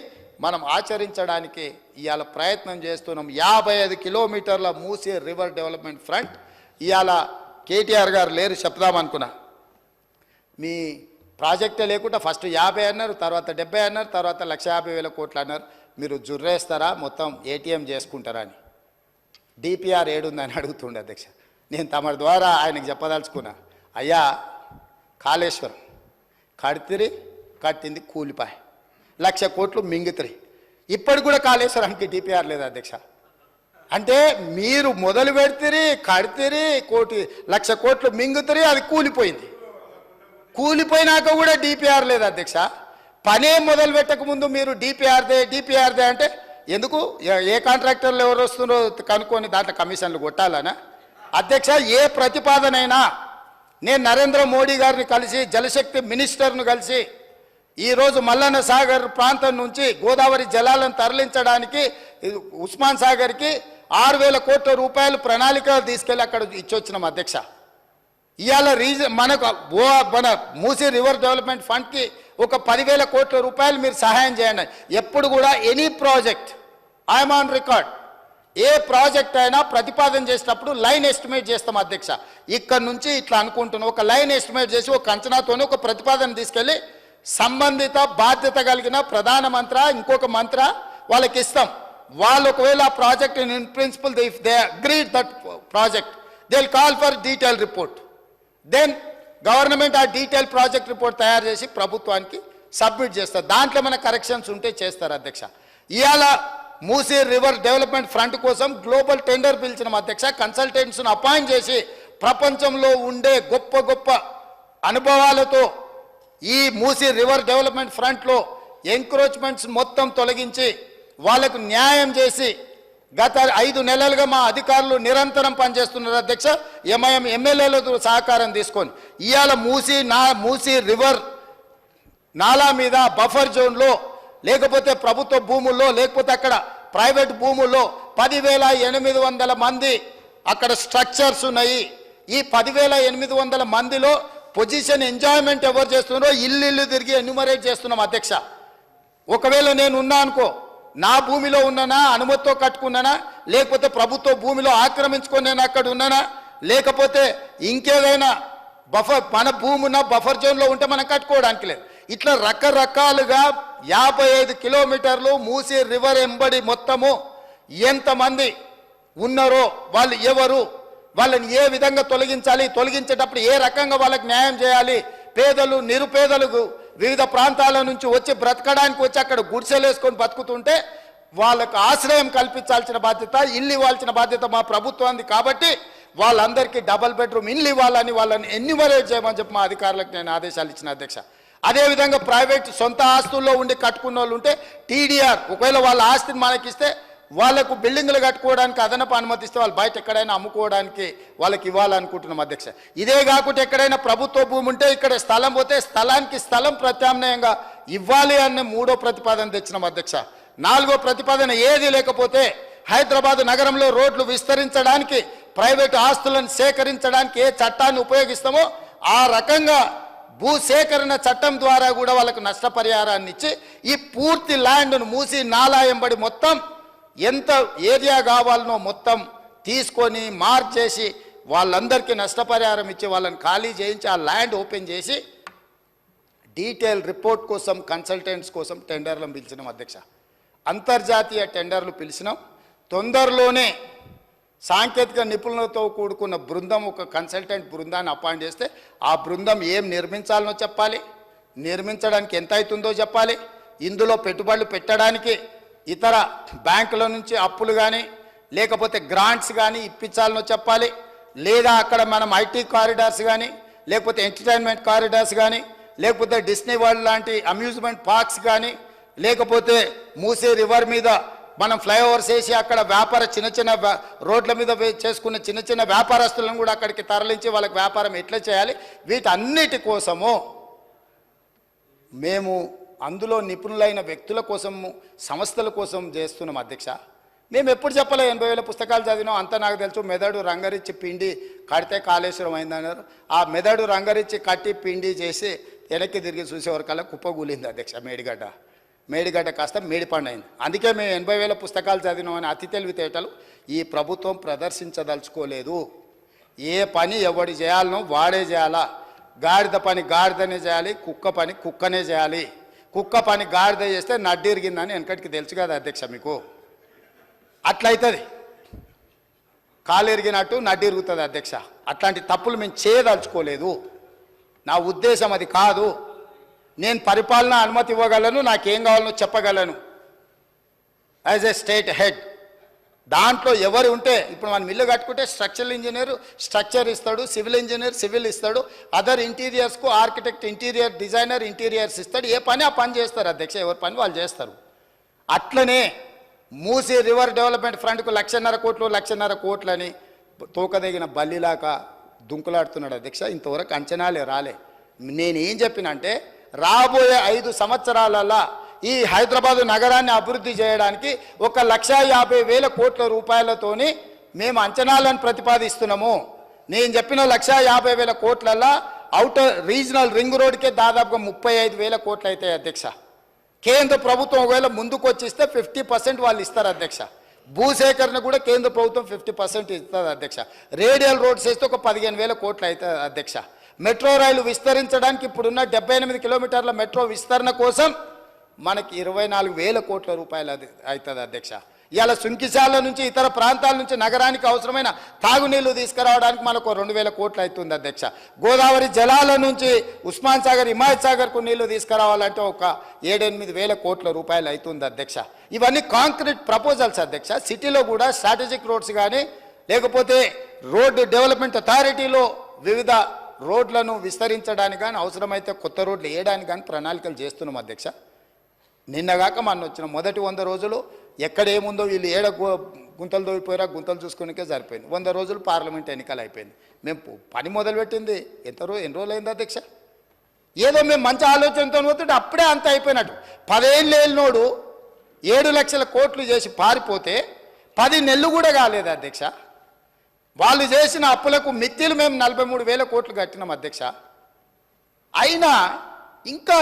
మనం ఆచరించడానికి ఇవాళ ప్రయత్నం చేస్తున్నాం. 55 కిలోమీటర్ల మూసీ రివర్ డెవలప్మెంట్ ఫ్రంట్. ఇవాళ కేటీఆర్ గారు లేరు చెప్దామనుకున్నా, మీ ప్రాజెక్టే లేకుండా ఫస్ట్ 50 అన్నారు, తర్వాత 70 అన్నారు, తర్వాత 1,50,000 కోట్లు అన్నారు. మీరు జుర్రేస్తారా, మొత్తం ఏటీఎం చేసుకుంటారా అని. డిపిఆర్ ఏడుందని అడుగుతుండే అధ్యక్ష. నేను తమ ద్వారా ఆయనకు చెప్పదలుచుకున్నా, అయ్యా కాళేశ్వరం కట్టింది కూలిపాయ, 1,00,000 కోట్లు మింగుతాయి. ఇప్పటికి కూడా కాళేశ్వరానికి డిపిఆర్ లేదు అధ్యక్ష. అంటే మీరు మొదలు పెడితే కడితే 1,00,000 కోట్లు మింగుతాయి, అది కూలిపోయింది. కూలిపోయినాక కూడా డిపిఆర్ లేదు అధ్యక్ష. పనే మొదలు పెట్టక ముందు మీరు డిపిఆర్దే అంటే ఎందుకు? ఏ కాంట్రాక్టర్లు ఎవరు వస్తున్నారో కనుక్కొని దాంట్లో కమిషన్లు కొట్టాలనా అధ్యక్ష? ఏ ప్రతిపాదనైనా నేను నరేంద్ర మోడీ గారిని కలిసి, జలశక్తి మినిస్టర్ను కలిసి ఈరోజు మల్లన్న సాగర్ ప్రాంతం నుంచి గోదావరి జలాలను తరలించడానికి ఉస్మాన్ సాగర్కి 6,000 కోట్ల రూపాయలు ప్రణాళిక తీసుకెళ్ళి అక్కడ ఇచ్చొచ్చినాం అధ్యక్ష. ఇవాళ మన మూసీ రివర్ డెవలప్మెంట్ ఫండ్కి ఒక 10,000 కోట్ల రూపాయలు మీరు సహాయం చేయండి. ఎప్పుడు కూడా any project I'm on record, A project అయినా ప్రతిపాదన చేసినప్పుడు లైన్ ఎస్టిమేట్ చేస్తాం అధ్యక్ష. ఇక్కడ నుంచి ఇట్లా అనుకుంటున్నాం, ఒక లైన్ ఎస్టిమేట్ చేసి ఒక అంచనాతోనే ఒక ప్రతిపాదన తీసుకెళ్ళి సంబంధిత బాధ్యత కలిగిన ప్రధానమంత్రి ఇంకొక మంత్రి వాళ్ళకి ఇస్తాం. వాళ్ళు ఒకవేళ ఆ project in principle they agreed that project they will call for detail report. Then government ఆ డీటెయిల్ ప్రాజెక్ట్ రిపోర్ట్ తయారు చేసి ప్రభుత్వానికి సబ్మిట్ చేస్తారు. దాంట్లో మన కరెక్షన్స్ ఉంటే చేస్తారు అధ్యక్ష. ఇవాళ మూసీ రివర్ డెవలప్మెంట్ ఫ్రంట్ కోసం గ్లోబల్ టెండర్ పిలిచిన అధ్యక్ష. కన్సల్టెంట్స్ను అపాయింట్ చేసి ప్రపంచంలో ఉండే గొప్ప గొప్ప అనుభవాలతో ఈ మూసీ రివర్ డెవలప్మెంట్ ఫ్రంట్లో ఎంక్రోచ్మెంట్స్ మొత్తం తొలగించి వాళ్లకు న్యాయం చేసి గత 5 నెలలుగా మా అధికారులు నిరంతరం పనిచేస్తున్నారు అధ్యక్ష. ఎంఐఎం ఎమ్మెల్యేలతో సహకారం తీసుకొని ఇవాళ మూసీ రివర్ నాలా మీద బఫర్ జోన్లో, లేకపోతే ప్రభుత్వ భూముల్లో, లేకపోతే అక్కడ ప్రైవేట్ భూముల్లో 10,800 మంది అక్కడ స్ట్రక్చర్స్ ఉన్నాయి. ఈ 10,800 మందిలో పొజిషన్ ఎంజాయ్మెంట్ ఎవరు చేస్తున్నారో ఇల్లు తిరిగి ఎన్యూమరేట్ చేస్తున్నాం అధ్యక్ష. ఒకవేళ నేను ఉన్నా అనుకో, నా భూమిలో ఉన్నానా, అనుమతితో కట్టుకున్నానా, లేకపోతే ప్రభుత్వ భూమిలో ఆక్రమించుకొని నేను అక్కడ ఉన్నానా, లేకపోతే ఇంకేదైనా మన భూమి ఉన్న బఫర్ జోన్లో ఉంటే మనం కట్టుకోవడానికి లేదు. ఇట్లా రకరకాలుగా 55 కిలోమీటర్లు మూసీ రివర్ ఎంబడి మొత్తము ఎంతమంది ఉన్నారో, వాళ్ళు ఎవరు, వాళ్ళని ఏ విధంగా తొలగించాలి, తొలగించేటప్పుడు ఏ రకంగా వాళ్ళకి న్యాయం చేయాలి, పేదలు నిరుపేదలకు వివిధ ప్రాంతాల నుంచి వచ్చి బ్రతకడానికి వచ్చి అక్కడ గుడిసెలు వేసుకొని బతుకుతుంటే వాళ్ళకు ఆశ్రయం కల్పించాల్సిన బాధ్యత, ఇల్లు ఇవ్వాల్సిన బాధ్యత మా ప్రభుత్వానికి. కాబట్టి వాళ్ళందరికీ డబల్ బెడ్రూమ్ ఇల్లు ఇవ్వాలని వాళ్ళని ఎన్యూమరేట్ చేయమని చెప్పి మా అధికారులకు నేను ఆదేశాలు ఇచ్చిన అధ్యక్ష. అదేవిధంగా ప్రైవేట్ సొంత ఆస్తుల్లో ఉండి కట్టుకున్న వాళ్ళు ఉంటే టీడీఆర్, ఒకవేళ వాళ్ళ ఆస్తిని మనకిస్తే వాళ్ళకు బిల్డింగ్లు కట్టుకోవడానికి అదనపు అనుమతిస్తే వాళ్ళు బయట ఎక్కడైనా అమ్ముకోవడానికి వాళ్ళకి ఇవ్వాలనుకుంటున్నాం అధ్యక్ష. ఇదే కాకుండా ఎక్కడైనా ప్రభుత్వ భూమి ఉంటే ఇక్కడ స్థలం పోతే స్థలానికి స్థలం ప్రత్యామ్నాయంగా ఇవ్వాలి అనే 3వ ప్రతిపాదన తెచ్చినాం అధ్యక్ష. 4వ ప్రతిపాదన ఏది లేకపోతే హైదరాబాద్ నగరంలో రోడ్లు విస్తరించడానికి, ప్రైవేటు ఆస్తులను సేకరించడానికి ఏ చట్టాన్ని ఉపయోగిస్తామో ఆ రకంగా భూసేకరణ చట్టం ద్వారా కూడా వాళ్ళకు నష్టపరిహారాన్ని ఇచ్చి ఈ పూర్తి ల్యాండ్ను మూసి నాలా ఎంబడి మొత్తం ఎంత ఏరియా కావాలనో మొత్తం తీసుకొని మార్చేసి వాళ్ళందరికీ నష్టపరిహారం ఇచ్చి వాళ్ళని ఖాళీ చేయించి ఆ ల్యాండ్ ఓపెన్ చేసి డీటెయిల్ రిపోర్ట్ కోసం కన్సల్టెంట్స్ కోసం టెండర్లను పిలిచినాం అధ్యక్ష. అంతర్జాతీయ టెండర్లు పిలిచినాం. తొందరలోనే సాంకేతిక నిపుణులతో కూడుకున్న బృందం, ఒక కన్సల్టెంట్ బృందాన్ని అపాయింట్ చేస్తే ఆ బృందం ఏం నిర్మించాలనో చెప్పాలి, నిర్మించడానికి ఎంత అవుతుందో చెప్పాలి, ఇందులో పెట్టుబడులు పెట్టడానికి ఇతర బ్యాంకుల నుంచి అప్పులు కానీ లేకపోతే గ్రాంట్స్ కానీ ఇప్పించాలనో చెప్పాలి, లేదా అక్కడ మనం ఐటీ కారిడార్స్ కానీ లేకపోతే ఎంటర్టైన్మెంట్ కారిడార్స్ కానీ లేకపోతే డిస్నీ వరల్డ్ లాంటి అమ్యూజ్మెంట్ పార్క్స్ కానీ లేకపోతే మూసీ రివర్ మీద మనం ఫ్లైఓవర్స్ వేసి అక్కడ వ్యాపార చిన్న రోడ్ల మీద చేసుకున్న చిన్న వ్యాపారస్తులను కూడా అక్కడికి తరలించి వాళ్ళకి వ్యాపారం ఎట్లా చేయాలి, వీటన్నిటి కోసము మేము అందులో నిపుణులైన వ్యక్తుల కోసము సంస్థల కోసం చేస్తున్నాం అధ్యక్ష. మేము ఎప్పుడు చెప్పలే 80,000 పుస్తకాలు చదివినాం, అంతా నాకు తెలుసు. మెదడు రంగరిచ్చి పిండి కడితే కాళేశ్వరం అయిందన్నారు. ఆ మెదడు రంగరిచ్చి కట్టి పిండి చేసి వెనక్కి తిరిగి చూసేవరకల్లా కుప్పగూలింది అధ్యక్ష. మేడిగడ్డ కాస్త మేడిపండు అయింది. అందుకే మేము 80,000 పుస్తకాలు చదివినామని అతి తెలివితేటలు ఈ ప్రభుత్వం ప్రదర్శించదలుచుకోలేదు. ఏ పని ఎవడు చేయాలనో వాడే చేయాలా. గాడిద పని గాడిదనే చేయాలి, కుక్క పని కుక్కనే చేయాలి. కుక్క పని గాడిద చేస్తే నడ్డిరిగిందని వెనకటికి తెలుసు కదా అధ్యక్ష మీకు. అట్లయితుంది, కాలు ఎరిగినట్టు నడ్డిరుగుతుంది అధ్యక్ష. అట్లాంటి తప్పులు మేము చేయదలుచుకోలేదు. నా ఉద్దేశం అది కాదు. నేను పరిపాలన అనుమతి ఇవ్వగలను, నాకేం కావాలనో చెప్పగలను యాజ్ ఏ స్టేట్ హెడ్. దాంట్లో ఎవరు ఉంటే ఇప్పుడు మనం ఇల్లు కట్టుకుంటే స్ట్రక్చరల్ ఇంజనీర్ స్ట్రక్చర్ ఇస్తాడు, సివిల్ ఇంజనీర్ సివిల్ ఇస్తాడు, అదర్ ఇంటీరియర్స్కు ఆర్కిటెక్ట్ ఇంటీరియర్ డిజైనర్ ఇంటీరియర్స్ ఇస్తాడు. ఏ పని ఆ పని చేస్తారు అధ్యక్ష, ఎవరి పని వాళ్ళు చేస్తారు. అట్లనే మూసీ రివర్ డెవలప్మెంట్ ఫ్రంట్కు 1,50,000 కోట్లు 1,50,000 కోట్లని తోకదగిన బల్లిలాగా దుంకులాడుతున్నాడు అధ్యక్ష. ఇంతవరకు అంచనాలే రాలే. నేనేం చెప్పినంటే రాబోయే 5 సంవత్సరాలలో ఈ హైదరాబాదు నగరాన్ని అభివృద్ధి చేయడానికి 1,50,000 కోట్ల రూపాయలతోని మేము అంచనాలను ప్రతిపాదిస్తున్నాము. నేను చెప్పిన 1,50,000 కోట్లలో అవుటర్ రీజనల్ రింగ్ రోడ్కే దాదాపుగా 35,000 కోట్లు అవుతాయి అధ్యక్ష. కేంద్ర ప్రభుత్వం ఒకవేళ ముందుకు వచ్చిస్తే 50% వాళ్ళు ఇస్తారు అధ్యక్ష. భూసేకరణ కూడా కేంద్ర ప్రభుత్వం 50% ఇస్తుంది అధ్యక్ష. రేడియల్ రోడ్స్ వేస్తే ఒక 15,000 కోట్లు అవుతుంది అధ్యక్ష. మెట్రో రైలు విస్తరించడానికి ఇప్పుడున్న 78 కిలోమీటర్ల మెట్రో విస్తరణ కోసం మనకి 24,000 కోట్ల రూపాయలు అవుతుంది అధ్యక్ష. ఇవాళ సుంకిశాల నుంచి ఇతర ప్రాంతాల నుంచి నగరానికి అవసరమైన తాగునీళ్లు తీసుకురావడానికి మనకు 2,000 కోట్లు అవుతుంది అధ్యక్ష. గోదావరి జలాల నుంచి ఉస్మాన్ సాగర్ హిమాయత్ సాగర్కు నీళ్లు తీసుకురావాలంటే ఒక 7-8,000 కోట్ల రూపాయలు అవుతుంది అధ్యక్ష. ఇవన్నీ కాంక్రీట్ ప్రపోజల్స్ అధ్యక్ష. సిటీలో కూడా స్ట్రాటజిక్ రోడ్స్ కానీ లేకపోతే రోడ్డు డెవలప్మెంట్ అథారిటీలో వివిధ రోడ్లను విస్తరించడానికి కానీ అవసరమైతే కొత్త రోడ్లు వేయడానికి కానీ ప్రణాళికలు చేస్తున్నాం అధ్యక్ష. నిన్నగాక మన వచ్చిన మొదటి 100 రోజులు ఎక్కడేముందో వీళ్ళు గుంతలు దోయిపోయారా గుంతలు చూసుకునికే సరిపోయింది. 100 రోజులు పార్లమెంట్ ఎన్నికలు అయిపోయింది. మేము పని మొదలుపెట్టింది ఎన్ని రోజులు అయింది అధ్యక్ష? ఏదో మేము మంచి ఆలోచనతో పోతుంటే అప్పుడే అంత అయిపోయినట్టు. 10 ఏళ్ళు వెళ్ళినోడు 7 లక్షల కోట్లు చేసి పారిపోతే 10 నెలలు కూడా కాలేదు అధ్యక్ష. వాళ్ళు చేసిన అప్పులకు మిత్తిలు మేము 43,000 కోట్లు కట్టినాం అధ్యక్ష. అయినా ఇంకా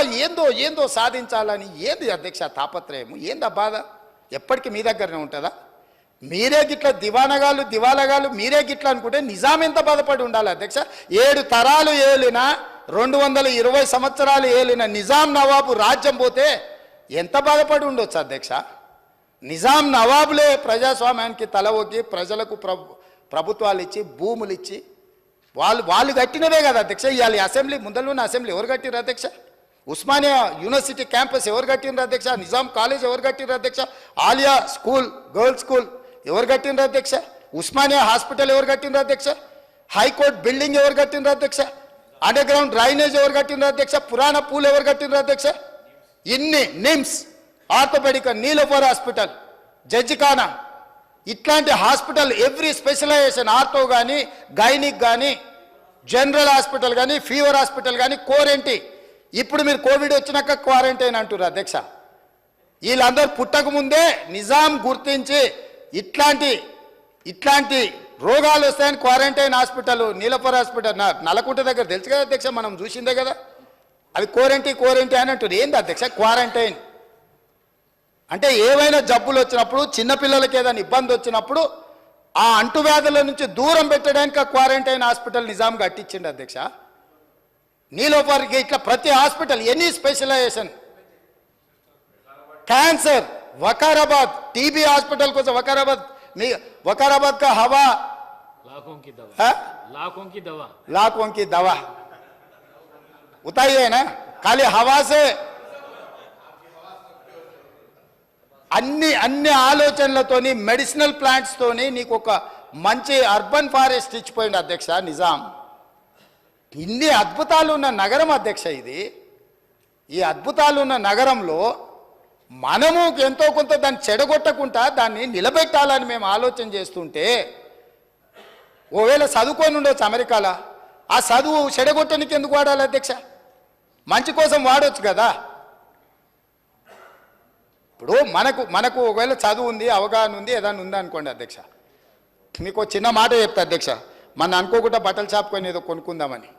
ఏందో సాధించాలని ఏంది అధ్యక్ష తాపత్రయము, ఏందా బాధ? ఎప్పటికీ మీ దగ్గరనే ఉంటుందా? మీరే గిట్ల దివాలగాలు మీరే గిట్ల అనుకుంటే నిజాం ఎంత బాధపడి ఉండాలి అధ్యక్ష? 7 తరాలు ఏలిన 220 సంవత్సరాలు ఏలిన నిజాం నవాబు రాజ్యం పోతే ఎంత బాధపడి ఉండొచ్చు అధ్యక్ష? నిజాం నవాబులే ప్రజాస్వామ్యానికి తల ఒగ్గి ప్రజలకు ప్రభుత్వాలు ఇచ్చి భూములు ఇచ్చి వాళ్ళు కట్టినవే కదా అధ్యక్ష. ఇవాళ అసెంబ్లీ ముందరలోని అసెంబ్లీ ఎవరు కట్టిరు అధ్యక్ష? ఉస్మానియా యూనివర్సిటీ క్యాంపస్ ఎవరు కట్టినరు అధ్యక్ష? నిజాం కాలేజ్ ఎవరు కట్టినరు అధ్యక్ష? ఆలియా స్కూల్ గర్ల్స్ స్కూల్ ఎవరు కట్టినరు అధ్యక్ష? ఉస్మానియా హాస్పిటల్ ఎవరు కట్టినరు అధ్యక్ష? హైకోర్టు బిల్డింగ్ ఎవరు కట్టినరు అధ్యక్ష? అండర్ గ్రౌండ్ డ్రైనేజ్ ఎవరు కట్టినరు అధ్యక్ష? పురాణ పూల్ ఎవరు కట్టినరు అధ్యక్ష? ఇన్ని నిమ్స్, ఆర్థోపెడిక్, నీలోఫర్ హాస్పిటల్, జడ్జిఖానా, ఇట్లాంటి హాస్పిటల్ ఎవ్రీ స్పెషలైజేషన్, ఆర్థో కానీ గైనిక్ కానీ జనరల్ హాస్పిటల్ కానీ ఫీవర్ హాస్పిటల్ కానీ కోరెంటీ. ఇప్పుడు మీరు కోవిడ్ వచ్చినాక క్వారంటైన్ అంటారు అధ్యక్ష. వీళ్ళందరూ పుట్టక ముందే నిజాం గుర్తించి ఇట్లాంటి రోగాలు వస్తాయని quarantine hospital, Niloufer hospital, Nallakunta దగ్గర తెలుసు కదా అధ్యక్ష, మనం చూసిందే కదా. అవి కోరెంటీ అని అంటారు. ఏంది అధ్యక్ష క్వారంటైన్ అంటే? ఏవైనా జబ్బులు వచ్చినప్పుడు, చిన్నపిల్లలకి ఏదైనా ఇబ్బంది వచ్చినప్పుడు ఆ అంటువ్యాధుల నుంచి దూరం పెట్టడానికి క్వారంటైన్ హాస్పిటల్ నిజాం కట్టించిండు అధ్యక్ష. నీలోఫర్కి ఇట్లా ప్రతి hospital, any specialisation, cancer, Vikarabad TB hospital కోసం वकाराबाद का हवा लाखों की दवा है? लाखों की दवा उताइए ना, खाली हवा से అన్ని ఆలోచనలతోని మెడిసినల్ ప్లాంట్స్ తోని నీకు ఒక మంచి అర్బన్ ఫారెస్ట్ ఇచ్చిపోయింది అధ్యక్ష నిజాం. ఇన్ని అద్భుతాలు ఉన్న నగరం అధ్యక్ష ఇది. ఈ అద్భుతాలు ఉన్న నగరంలో మనము ఎంతో కొంత దాన్ని చెడగొట్టకుండా దాన్ని నిలబెట్టాలని మేము ఆలోచన చేస్తుంటే, ఓవేళ చదువుకొని ఉండొచ్చు అమెరికాలో, ఆ చదువు చెడగొట్టడానికి ఎందుకు వాడాలి అధ్యక్ష? మంచి కోసం వాడవచ్చు కదా. ఇప్పుడు మనకు ఒకవేళ చదువు ఉంది, అవగాహన ఉంది, ఏదైనా ఉందా అనుకోండి అధ్యక్ష, మీకు చిన్న మాట చెప్తా అధ్యక్ష. మన అనుకోకుండా బట్టల షాప్ కొని ఏదో కొనుక్కుందామని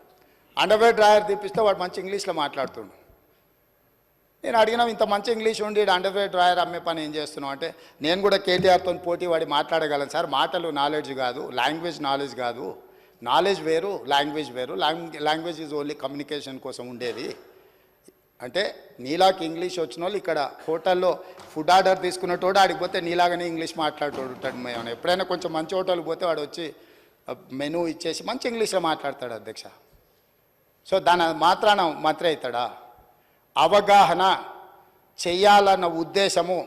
అండర్వేర్ డ్రాయర్ తీపిస్తే వాడు మంచి ఇంగ్లీష్లో మాట్లాడుతుండు. నేను అడిగినా, ఇంత మంచి ఇంగ్లీష్ ఉండి అండర్వేర్ డ్రాయర్ అమ్మే పని ఏం చేస్తున్నావు అంటే, నేను కూడా కేటీఆర్తో పోటీ వాడి మాట్లాడగలను సార్. మాటలు నాలెడ్జ్ కాదు, లాంగ్వేజ్ నాలెడ్జ్ కాదు. నాలెడ్జ్ వేరు, లాంగ్వేజ్ వేరు. లాంగ్వేజ్ ఈజ్ ఓన్లీ కమ్యూనికేషన్ కోసం ఉండేది. అంటే నీలాకి ఇంగ్లీష్ వచ్చిన వాళ్ళు ఇక్కడ హోటల్లో ఫుడ్ ఆర్డర్ తీసుకున్నటోడు ఆడికి పోతే నీలాగానే ఇంగ్లీష్ మాట్లాడేటోడు ఉంటాడు. మేము ఎప్పుడైనా కొంచెం మంచి హోటల్కి పోతే వాడు వచ్చి మెనూ ఇచ్చేసి మంచి ఇంగ్లీష్లో మాట్లాడతాడు అధ్యక్ష. సో దాని మాత్రాన మంత్రి అవుతాడా? అవగాహన చెయ్యాలన్న ఉద్దేశము,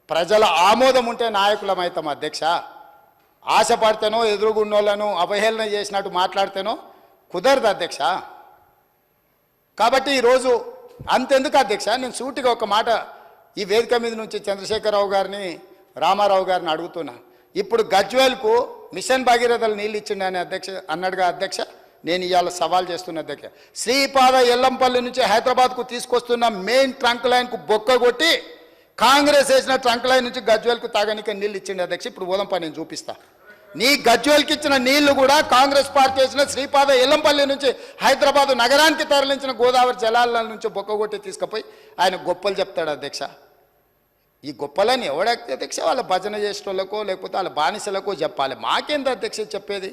ప్రజల ఆమోదం ఉంటే నాయకులం అవుతాం అధ్యక్ష. ఆశపడితేనో ఎదురుగున్నోళ్ళను అవహేళన చేసినట్టు మాట్లాడితేనో కుదరదు అధ్యక్ష. కాబట్టి ఈరోజు అంతెందుకు అధ్యక్ష, నేను సూటిగా ఒక మాట ఈ వేదిక మీద నుంచి చంద్రశేఖరరావు గారిని, రామారావు గారిని అడుగుతున్నా. ఇప్పుడు గజ్వేల్కు మిషన్ భగీరథలు నీళ్ళు ఇచ్చిండని అన్నాడుగా అధ్యక్ష. నేను ఇవాళ సవాల్ చేస్తున్న అధ్యక్ష, శ్రీపాద ఎల్లంపల్లి నుంచి హైదరాబాద్కు తీసుకొస్తున్న మెయిన్ ట్రంక్ లైన్కు బొక్క కొట్టి కాంగ్రెస్ వేసిన ట్రంక్ లైన్ నుంచి గజ్వేల్కు తాగనిక నీళ్ళు ఇచ్చిండు అధ్యక్ష. ఇప్పుడు పోదాంపా, నేను చూపిస్తా. నీ గజ్వేల్కి ఇచ్చిన నీళ్లు కూడా కాంగ్రెస్ పార్టీ వేసిన శ్రీపాద ఎల్లంపల్లి నుంచి హైదరాబాద్ నగరానికి తరలించిన గోదావరి జలాల నుంచి బొక్కగొట్టి తీసుకుపోయి ఆయన గొప్పలు చెప్తాడు అధ్యక్ష. ఈ గొప్పలని ఎవడైతే అధ్యక్ష వాళ్ళ భజన చేసేటోళ్ళకో లేకపోతే వాళ్ళ బానిసలకో చెప్పాలి. మాకేంది అధ్యక్ష చెప్పేది?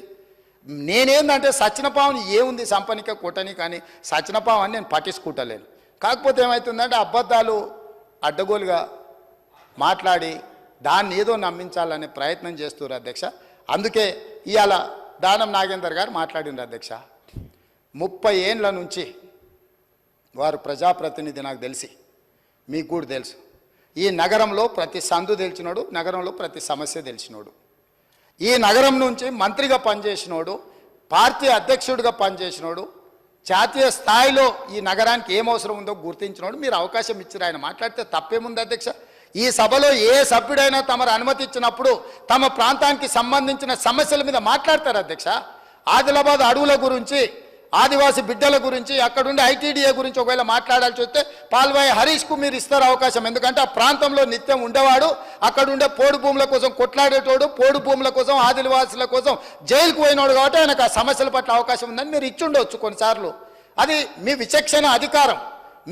నేనేందంటే సచ్చినపావుని ఏముంది సంపనిక కొట్టని, కానీ సచ్చినపావని నేను పట్టించుకుంటలేను. కాకపోతే ఏమవుతుందంటే అబద్ధాలు అడ్డగోలుగా మాట్లాడి దాన్ని ఏదో నమ్మించాలనే ప్రయత్నం చేస్తున్నారు అధ్యక్ష. అందుకే ఇవాళ దానం నాగేందర్ గారు మాట్లాడిండ్రు అధ్యక్ష. 30 ఏండ్ల నుంచి వారు ప్రజాప్రతినిధి, నాకు తెలిసి మీకు కూడా తెలుసు. ఈ నగరంలో ప్రతి సందు తెలిసినోడు, నగరంలో ప్రతి సమస్య తెలిసినోడు, ఈ నగరం నుంచి మంత్రిగా పనిచేసినోడు, పార్టీ అధ్యక్షుడిగా పనిచేసినోడు, జాతీయ స్థాయిలో ఈ నగరానికి ఏం అవసరం ఉందో గుర్తించినోడు. మీరు అవకాశం ఇచ్చారు, ఆయన మాట్లాడితే తప్పేముంది అధ్యక్ష? ఈ సభలో ఏ సభ్యుడైనా తమరు అనుమతి ఇచ్చినప్పుడు తమ ప్రాంతానికి సంబంధించిన సమస్యల మీద మాట్లాడతారు అధ్యక్ష. ఆదిలాబాద్ అడవుల గురించి, ఆదివాసీ బిడ్డల గురించి, అక్కడుండే ఐటీడీఏ గురించి ఒకవేళ మాట్లాడాల్సి వస్తే పాల్వాయి హరీష్కు మీరు ఇస్తారు అవకాశం. ఎందుకంటే ఆ ప్రాంతంలో నిత్యం ఉండేవాడు, అక్కడుండే పోడు భూముల కోసం కొట్లాడేటోడు, పోడు భూముల కోసం, ఆదివాసుల కోసం జైలుకు పోయినోడు. కాబట్టి ఆయనకు ఆ సమస్యల పట్ల అవకాశం ఉందని మీరు ఇచ్చుండవచ్చు కొన్నిసార్లు. అది మీ విచక్షణ అధికారం.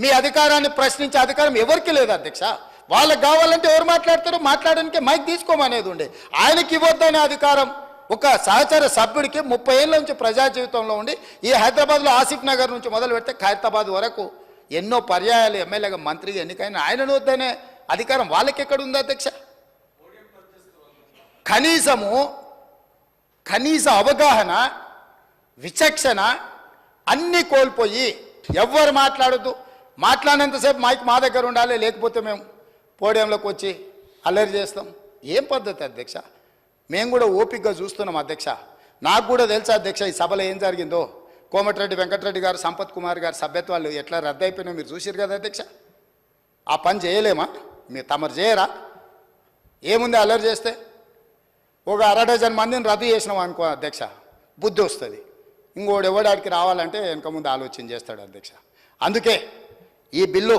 మీ అధికారాన్ని ప్రశ్నించే అధికారం ఎవరికి లేదు అధ్యక్ష. వాళ్ళకి కావాలంటే ఎవరు మాట్లాడతారు, మాట్లాడడానికి మైక్ తీసుకోమనేది ఉండే. ఆయనకి ఇవ్వద్దనే అధికారం ఒక సహచర సభ్యుడికి 30 ఏళ్ళ నుంచి ప్రజా జీవితంలో ఉండి ఈ హైదరాబాద్లో ఆసిఫ్ నగర్ నుంచి మొదలు పెడితే ఖైరతాబాద్ వరకు ఎన్నో పర్యాయాలు ఎమ్మెల్యేగా మంత్రిగా ఎన్నికైన ఆయనను వద్దనే అధికారం వాళ్ళకి ఎక్కడ ఉంది అధ్యక్ష? కనీస అవగాహన, విచక్షణ అన్నీ కోల్పోయి ఎవ్వరు మాట్లాడద్దు, మాట్లాడినంతసేపు మైక్ మా దగ్గర ఉండాలి, లేకపోతే మేము పోడియంలోకి వచ్చి అల్లరి చేస్తాం. ఏం పద్ధతి అధ్యక్ష? మేము కూడా ఓపికగా చూస్తున్నాం అధ్యక్ష. నాకు కూడా తెలుసా అధ్యక్ష ఈ సభలో ఏం జరిగిందో. కోమటిరెడ్డి వెంకటరెడ్డి గారు, సంపత్ కుమార్ గారు సభ్యత్వాలు ఎట్లా రద్దు అయిపోయినా మీరు చూసారు కదా అధ్యక్ష. ఆ పని చేయలేమా? మీరు తమరు చేయరా? ఏముంది అల్లరి చేస్తే? ఒక 1/2 డజన్ మందిని రద్దు చేసినాం అనుకో అధ్యక్ష, బుద్ధి వస్తుంది. ఇంకోటి ఎవడాడికి రావాలంటే వెనక ముందు ఆలోచన చేస్తాడు అధ్యక్ష. అందుకే ఈ బిల్లు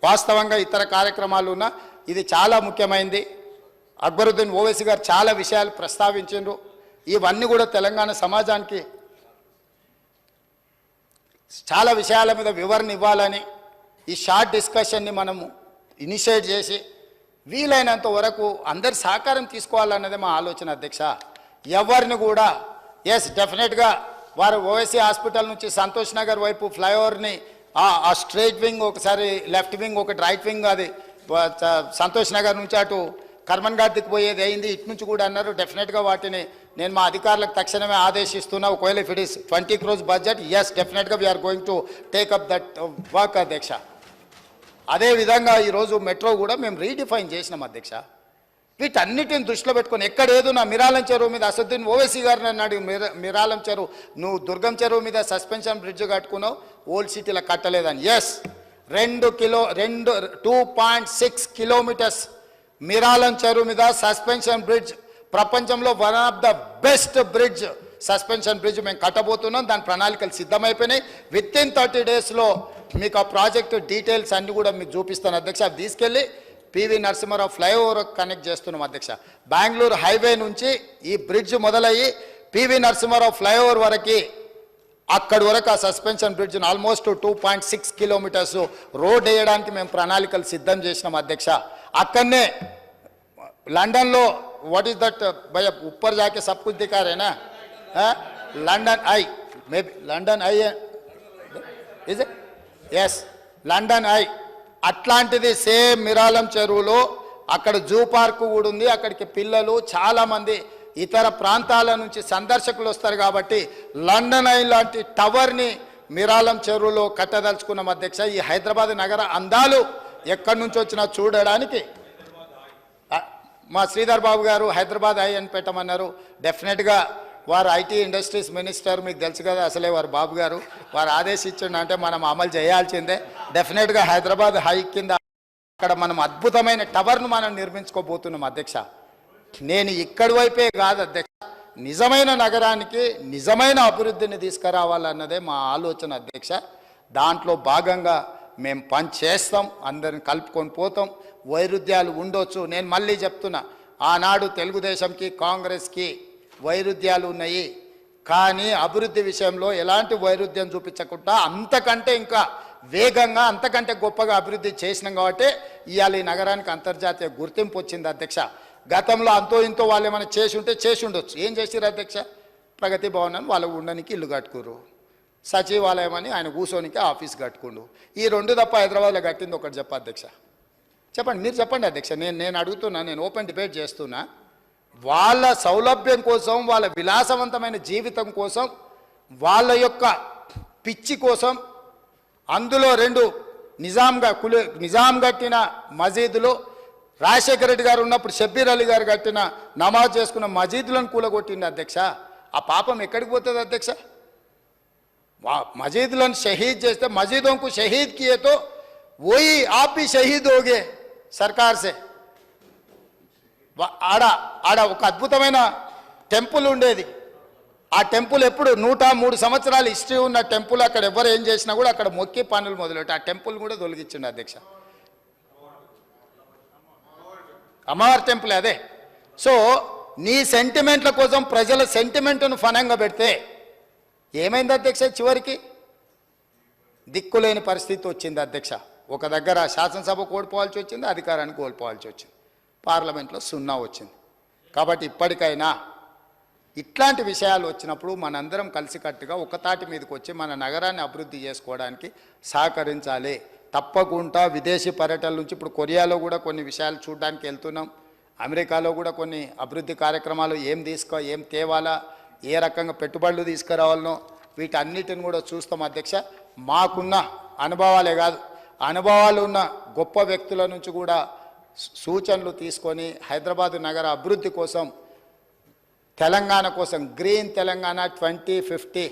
వాస్తవంగా ఇతర కార్యక్రమాలు ఉన్నా ఇది చాలా ముఖ్యమైనది. అక్బరుద్దీన్ ఓవైసీ గారు చాలా విషయాలు ప్రస్తావించారు. ఇవన్నీ కూడా తెలంగాణ సమాజానికి చాలా విషయాల మీద వివరణ ఇవ్వాలని ఈ షార్ట్ డిస్కషన్ని మనము ఇనిషియేట్ చేసి వీలైనంత వరకు అందరి సహకారం తీసుకోవాలన్నదే మా ఆలోచన అధ్యక్ష. ఎవరిని కూడా డెఫినెట్గా వారు ఓవైసీ హాస్పిటల్ నుంచి సంతోష్ నగర్ వైపు ఫ్లైఓవర్ని ఆ స్ట్రైట్ వింగ్ ఒకసారి, లెఫ్ట్ వింగ్ ఒకటి, రైట్ వింగ్ అది సంతోష్ నగర్ నుంచి అటు కర్మన్ ఘాట్కి పోయేది అయింది, ఇటు నుంచి కూడా అన్నారు. డెఫినెట్గా వాటిని నేను మా అధికారులకు తక్షణమే ఆదేశిస్తున్నా. ఒకవేళ if it is 20 crores budget, డెఫినెట్గా we are going to take up that work అధ్యక్ష. అదేవిధంగా ఈరోజు మెట్రో కూడా మేము రీడిఫైన్ చేసినాం అధ్యక్ష. వీటన్నిటిని దృష్టిలో పెట్టుకొని ఎక్కడేదో నా మిరాలం చెరువు మీద అసదుద్దీన్ ఓవైసీ గారిని అన్నాడు, మిరాలం చెరువు నువ్వు దుర్గం చెరువు మీద సస్పెన్షన్ బ్రిడ్జ్ కట్టుకున్నావు, ఓల్డ్ సిటీలో కట్టలేదని. 2.6 kilometers మిరాలం చెరువు మీద సస్పెన్షన్ బ్రిడ్జ్, ప్రపంచంలో one of the best bridge, suspension bridge మేము కట్టబోతున్నాం. దాని ప్రణాళికలు సిద్ధమైపోయినాయి. విత్ ఇన్ 30 daysలో మీకు ఆ ప్రాజెక్టు డీటెయిల్స్ అన్ని కూడా మీకు చూపిస్తాను అధ్యక్ష. అవి తీసుకెళ్ళి పివి నరసింహారావు ఫ్లైఓవర్ కనెక్ట్ చేస్తున్నాం అధ్యక్ష. బెంగళూరు హైవే నుంచి ఈ బ్రిడ్జ్ మొదలయ్యి పివి నరసింహారావు ఫ్లైఓవర్ వరకు, అక్కడి వరకు ఆ సస్పెన్షన్ బ్రిడ్జ్ని ఆల్మోస్ట్ 2.6 kilometers రోడ్ వేయడానికి మేము ప్రణాళికలు సిద్ధం చేసినాం అధ్యక్ష. అక్కడనే లండన్లో వాట్ ఈస్ దట్ భయ ఉప్పర్ జాకే సబ్ కుछ दिखा रहे ना, London I, maybe London I is it? London I అట్లాంటిది సేమ్ మిరాలం చెరువులో అక్కడ జూ పార్క్ కూడా ఉంది. అక్కడికి పిల్లలు చాలామంది ఇతర ప్రాంతాల నుంచి సందర్శకులు వస్తారు కాబట్టి లండన్ ఐ లాంటి టవర్ని మిరాలం చెరువులో కట్టదలుచుకున్నాం అధ్యక్ష. ఈ హైదరాబాద్ నగర అందాలు ఎక్కడి నుంచి వచ్చినా చూడడానికి మా శ్రీధర్ బాబు గారు హైదరాబాద్ ఐ అని పెట్టమన్నారు. డెఫినెట్గా వారు ఐటీ ఇండస్ట్రీస్ మినిస్టర్, మీకు తెలుసు కదా అసలే వారు బాబు గారు, వారు ఆదేశించండి అంటే మనం అమలు చేయాల్సిందే. డెఫినెట్గా హైదరాబాద్ హై కింద అక్కడ మనం అద్భుతమైన టవర్ను మనం నిర్మించుకోబోతున్నాం అధ్యక్ష. నేను ఇక్కడి వైపే కాదు అధ్యక్ష, నిజమైన నగరానికి నిజమైన అభివృద్ధిని తీసుకురావాలన్నదే మా ఆలోచన అధ్యక్ష. దాంట్లో భాగంగా మేము పని చేస్తాం, అందరిని కలుపుకొని పోతాం. వైరుధ్యాలు ఉండొచ్చు, నేను మళ్ళీ చెప్తున్నా, ఆనాడు తెలుగుదేశంకి కాంగ్రెస్కి వైరుధ్యాలు ఉన్నాయి, కానీ అభివృద్ధి విషయంలో ఎలాంటి వైరుధ్యం చూపించకుండా అంతకంటే ఇంకా వేగంగా అంతకంటే గొప్పగా అభివృద్ధి చేసినాం కాబట్టి ఇవాళ ఈ నగరానికి అంతర్జాతీయ గుర్తింపు వచ్చింది అధ్యక్ష. గతంలో అంతో ఇంతో వాళ్ళు ఏమైనా చేసి ఉండొచ్చు. ఏం చేసిరు అధ్యక్ష? ప్రగతి భవన్ అని వాళ్ళు ఉండడానికి ఇల్లు కట్టుకురు, సచివాలయం అని ఆయన కూర్చోనికి ఆఫీస్ కట్టుకుండు. ఈ 2 తప్ప హైదరాబాద్లో కట్టింది ఒకటి చెప్ప అధ్యక్ష. చెప్పండి, మీరు చెప్పండి అధ్యక్ష. నేను అడుగుతున్నా, నేను ఓపెన్ డిబేట్ చేస్తున్నా. వాళ్ళ సౌలభ్యం కోసం, వాళ్ళ విలాసవంతమైన జీవితం కోసం, వాళ్ళ యొక్క పిచ్చి కోసం అందులో 2 నిజాం కట్టిన మసీదులు, రాజశేఖర రెడ్డి గారు ఉన్నప్పుడు షబ్బీర్ అలీ గారు కట్టిన నమాజ్ చేసుకున్న మసీదులను కూలగొట్టింది అధ్యక్ష. ఆ పాపం ఎక్కడికి పోతుంది అధ్యక్ష? మసీదులను షహీద్ చేస్తే మసీదోं को शहीद किए तो वही आप भी शहीद हो गए सरकार से. ఆడ ఒక అద్భుతమైన టెంపుల్ ఉండేది. ఆ టెంపుల్ ఎప్పుడు 103 సంవత్సరాల హిస్టరీ ఉన్న టెంపుల్. అక్కడ ఎవరు ఏం చేసినా కూడా అక్కడ మొక్కి పనులు మొదలెట్టి ఆ టెంపుల్ కూడా తొలగించిండు అధ్యక్ష. అమ్మవారి టెంపుల్ అదే. సో నీ సెంటిమెంట్ల కోసం ప్రజల సెంటిమెంట్ను ఫనంగా పెడితే ఏమైంది అధ్యక్ష? చివరికి దిక్కులేని పరిస్థితి వచ్చింది అధ్యక్ష. ఒక దగ్గర శాసనసభ కోల్పోవాల్సి వచ్చింది, అధికారాన్ని కోల్పోవాల్సి వచ్చింది, పార్లమెంట్లో 0 వచ్చింది. కాబట్టి ఇప్పటికైనా ఇట్లాంటి విషయాలు వచ్చినప్పుడు మనందరం కలిసికట్టుగా ఒకతాటి మీదకి వచ్చి మన నగరాన్ని అభివృద్ధి చేసుకోవడానికి సహకరించాలి. తప్పకుండా విదేశీ పర్యటనల నుంచి ఇప్పుడు కొరియాలో కూడా కొన్ని విషయాలు చూడడానికి వెళ్తున్నాం, అమెరికాలో కూడా కొన్ని అభివృద్ధి కార్యక్రమాలు ఏం తేవాలా, ఏ రకంగా పెట్టుబడులు తీసుకురావాలనో వీటన్నిటిని కూడా చూస్తాం అధ్యక్ష. మాకున్న అనుభవాలే కాదు, అనుభవాలు ఉన్న గొప్ప వ్యక్తుల నుంచి కూడా సూచనలు తీసుకొని హైదరాబాదు నగర అభివృద్ధి కోసం, తెలంగాణ కోసం green Telangana 2050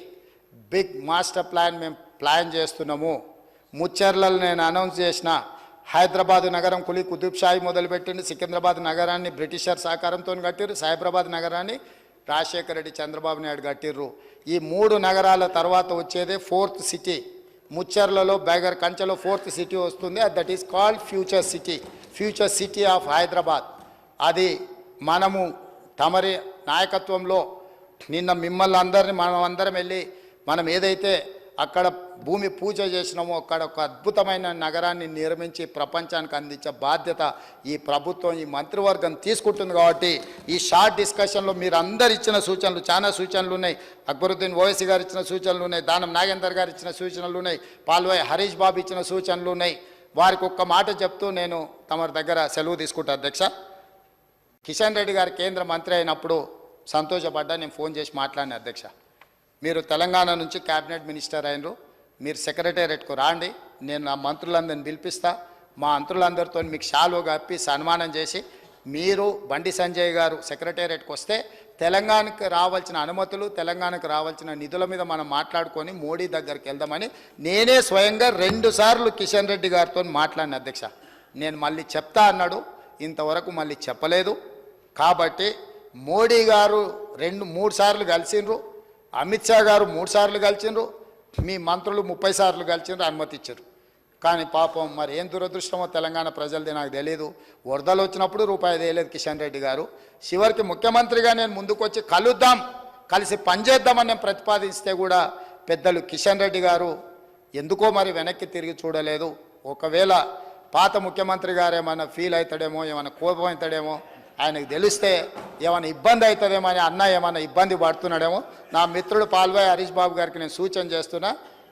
big master plan మేము ప్లాన్ చేస్తున్నాము. ముచ్చర్లలో నేను అనౌన్స్ చేసిన హైదరాబాదు నగరం కులీ కుతుబ్ షాహీ మొదలుపెట్టింది, సికింద్రాబాద్ నగరాన్ని బ్రిటిషర్ సహకారంతో కట్టిర్రు, సైబరాబాద్ నగరాన్ని రాజశేఖర రెడ్డి చంద్రబాబు నాయుడు కట్టిర్రు. ఈ 3 నగరాల తర్వాత వచ్చేదే 4th సిటీ. ముచ్చర్లలో బేగర్ కంచెలో 4th సిటీ వస్తుంది, that is called future city of Hyderabad. అది మనము తమరి నాయకత్వంలో నిన్న మిమ్మల్ని అందరినీ అందరం వెళ్ళి మనం ఏదైతే అక్కడ భూమి పూజ చేసినామో అక్కడ ఒక అద్భుతమైన నగరాన్ని నిర్మించి ప్రపంచానికి అందించే బాధ్యత ఈ ప్రభుత్వం, ఈ మంత్రివర్గం తీసుకుంటుంది. కాబట్టి ఈ షార్ట్ డిస్కషన్లో మీరు అందరు ఇచ్చిన సూచనలు, చాలా సూచనలు ఉన్నాయి. అక్బరుద్దీన్ ఓవైసీ గారు ఇచ్చిన సూచనలు ఉన్నాయి, దానం నాగేందర్ గారు ఇచ్చిన సూచనలు ఉన్నాయి, పాల్వాయి హరీష్ బాబు ఇచ్చిన సూచనలు ఉన్నాయి. వారికి ఒక్క మాట చెప్తూ నేను తమరి దగ్గర సెలవు తీసుకుంటా అధ్యక్ష. కిషన్ రెడ్డి గారు కేంద్ర మంత్రి అయినప్పుడు సంతోషపడ్డా, నేను ఫోన్ చేసి మాట్లాడిన అధ్యక్ష. మీరు తెలంగాణ నుంచి క్యాబినెట్ మినిస్టర్ అయినరు, మీరు సెక్రటేరియట్కు రాండి, నేను నా మంత్రులందరిని పిలిపిస్తా, మా మంత్రులందరితో మీకు షాలో కప్పి సన్మానం చేసి మీరు బండి సంజయ్ గారు సెక్రటేరియట్కి వస్తే తెలంగాణకు రావాల్సిన అనుమతులు, తెలంగాణకు రావాల్సిన నిధుల మీద మనం మాట్లాడుకొని మోడీ దగ్గరికి వెళ్దామని నేనే స్వయంగా 2 సార్లు కిషన్ రెడ్డి గారితో మాట్లాడిన అధ్యక్ష. నేను మళ్ళీ చెప్తా అన్నాడు, ఇంతవరకు మళ్ళీ చెప్పలేదు. కాబట్టి మోడీ గారు 2-3 సార్లు కలిసిండ్రు, అమిత్ షా గారు 3 సార్లు కలిసిండ్రు, మీ మంత్రులు 30 సార్లు కలిసిండ్రు, అనుమతి ఇచ్చారు. కానీ పాపం మరి ఏం దురదృష్టమో తెలంగాణ ప్రజలది నాకు తెలియదు. వరదలు వచ్చినప్పుడు రూపాయి వేయలేదు కిషన్ రెడ్డి గారు. చివరికి ముఖ్యమంత్రిగా నేను ముందుకు వచ్చి కలుద్దాం, కలిసి పనిచేద్దామని నేను ప్రతిపాదిస్తే కూడా పెద్దలు కిషన్ రెడ్డి గారు ఎందుకో మరి వెనక్కి తిరిగి చూడలేదు. ఒకవేళ పాత ముఖ్యమంత్రి గారు ఏమైనా ఫీల్ అవుతాడేమో, ఏమైనా కోపం అవుతాడేమో, ఆయనకు తెలిస్తే ఏమైనా ఇబ్బంది అవుతుందేమో అని అన్న ఏమైనా ఇబ్బంది పడుతున్నాడేమో. నా మిత్రుడు పాల్వాయి హరీష్ బాబు గారికి నేను సూచన చేస్తున్నా,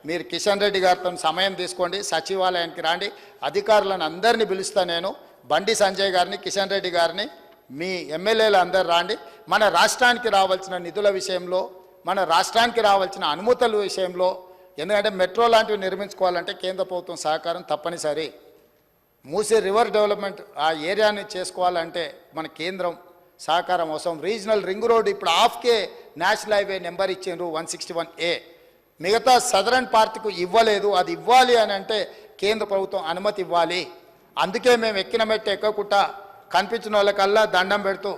మీరు కిషన్ రెడ్డి గారితో సమయం తీసుకోండి, సచివాలయానికి రాండి, అధికారులను అందరినీ పిలుస్తా నేను, బండి సంజయ్ గారిని, కిషన్ రెడ్డి గారిని, మీ ఎమ్మెల్యేలు అందరు రాండి. మన రాష్ట్రానికి రావాల్సిన నిధుల విషయంలో, మన రాష్ట్రానికి రావాల్సిన అనుమతుల విషయంలో, ఎందుకంటే మెట్రో లాంటివి నిర్మించుకోవాలంటే కేంద్ర ప్రభుత్వం సహకారం తప్పనిసరి. మూసీ రివర్ డెవలప్మెంట్ ఆ ఏరియాని చేసుకోవాలంటే మన కేంద్రం సహకారం అవసరం. రీజనల్ రింగ్ రోడ్ ఇప్పుడు హాఫ్కే నేషనల్ హైవే నెంబర్ ఇచ్చిండ్రు 161A, మిగతా సదరన్ పార్ట్కు ఇవ్వలేదు. అది ఇవ్వాలి అని అంటే కేంద్ర ప్రభుత్వం అనుమతి ఇవ్వాలి. అందుకే మేము ఎక్కిన మెట్టు ఎక్కకుండా కనిపించిన వాళ్ళకల్లా దండం పెడుతూ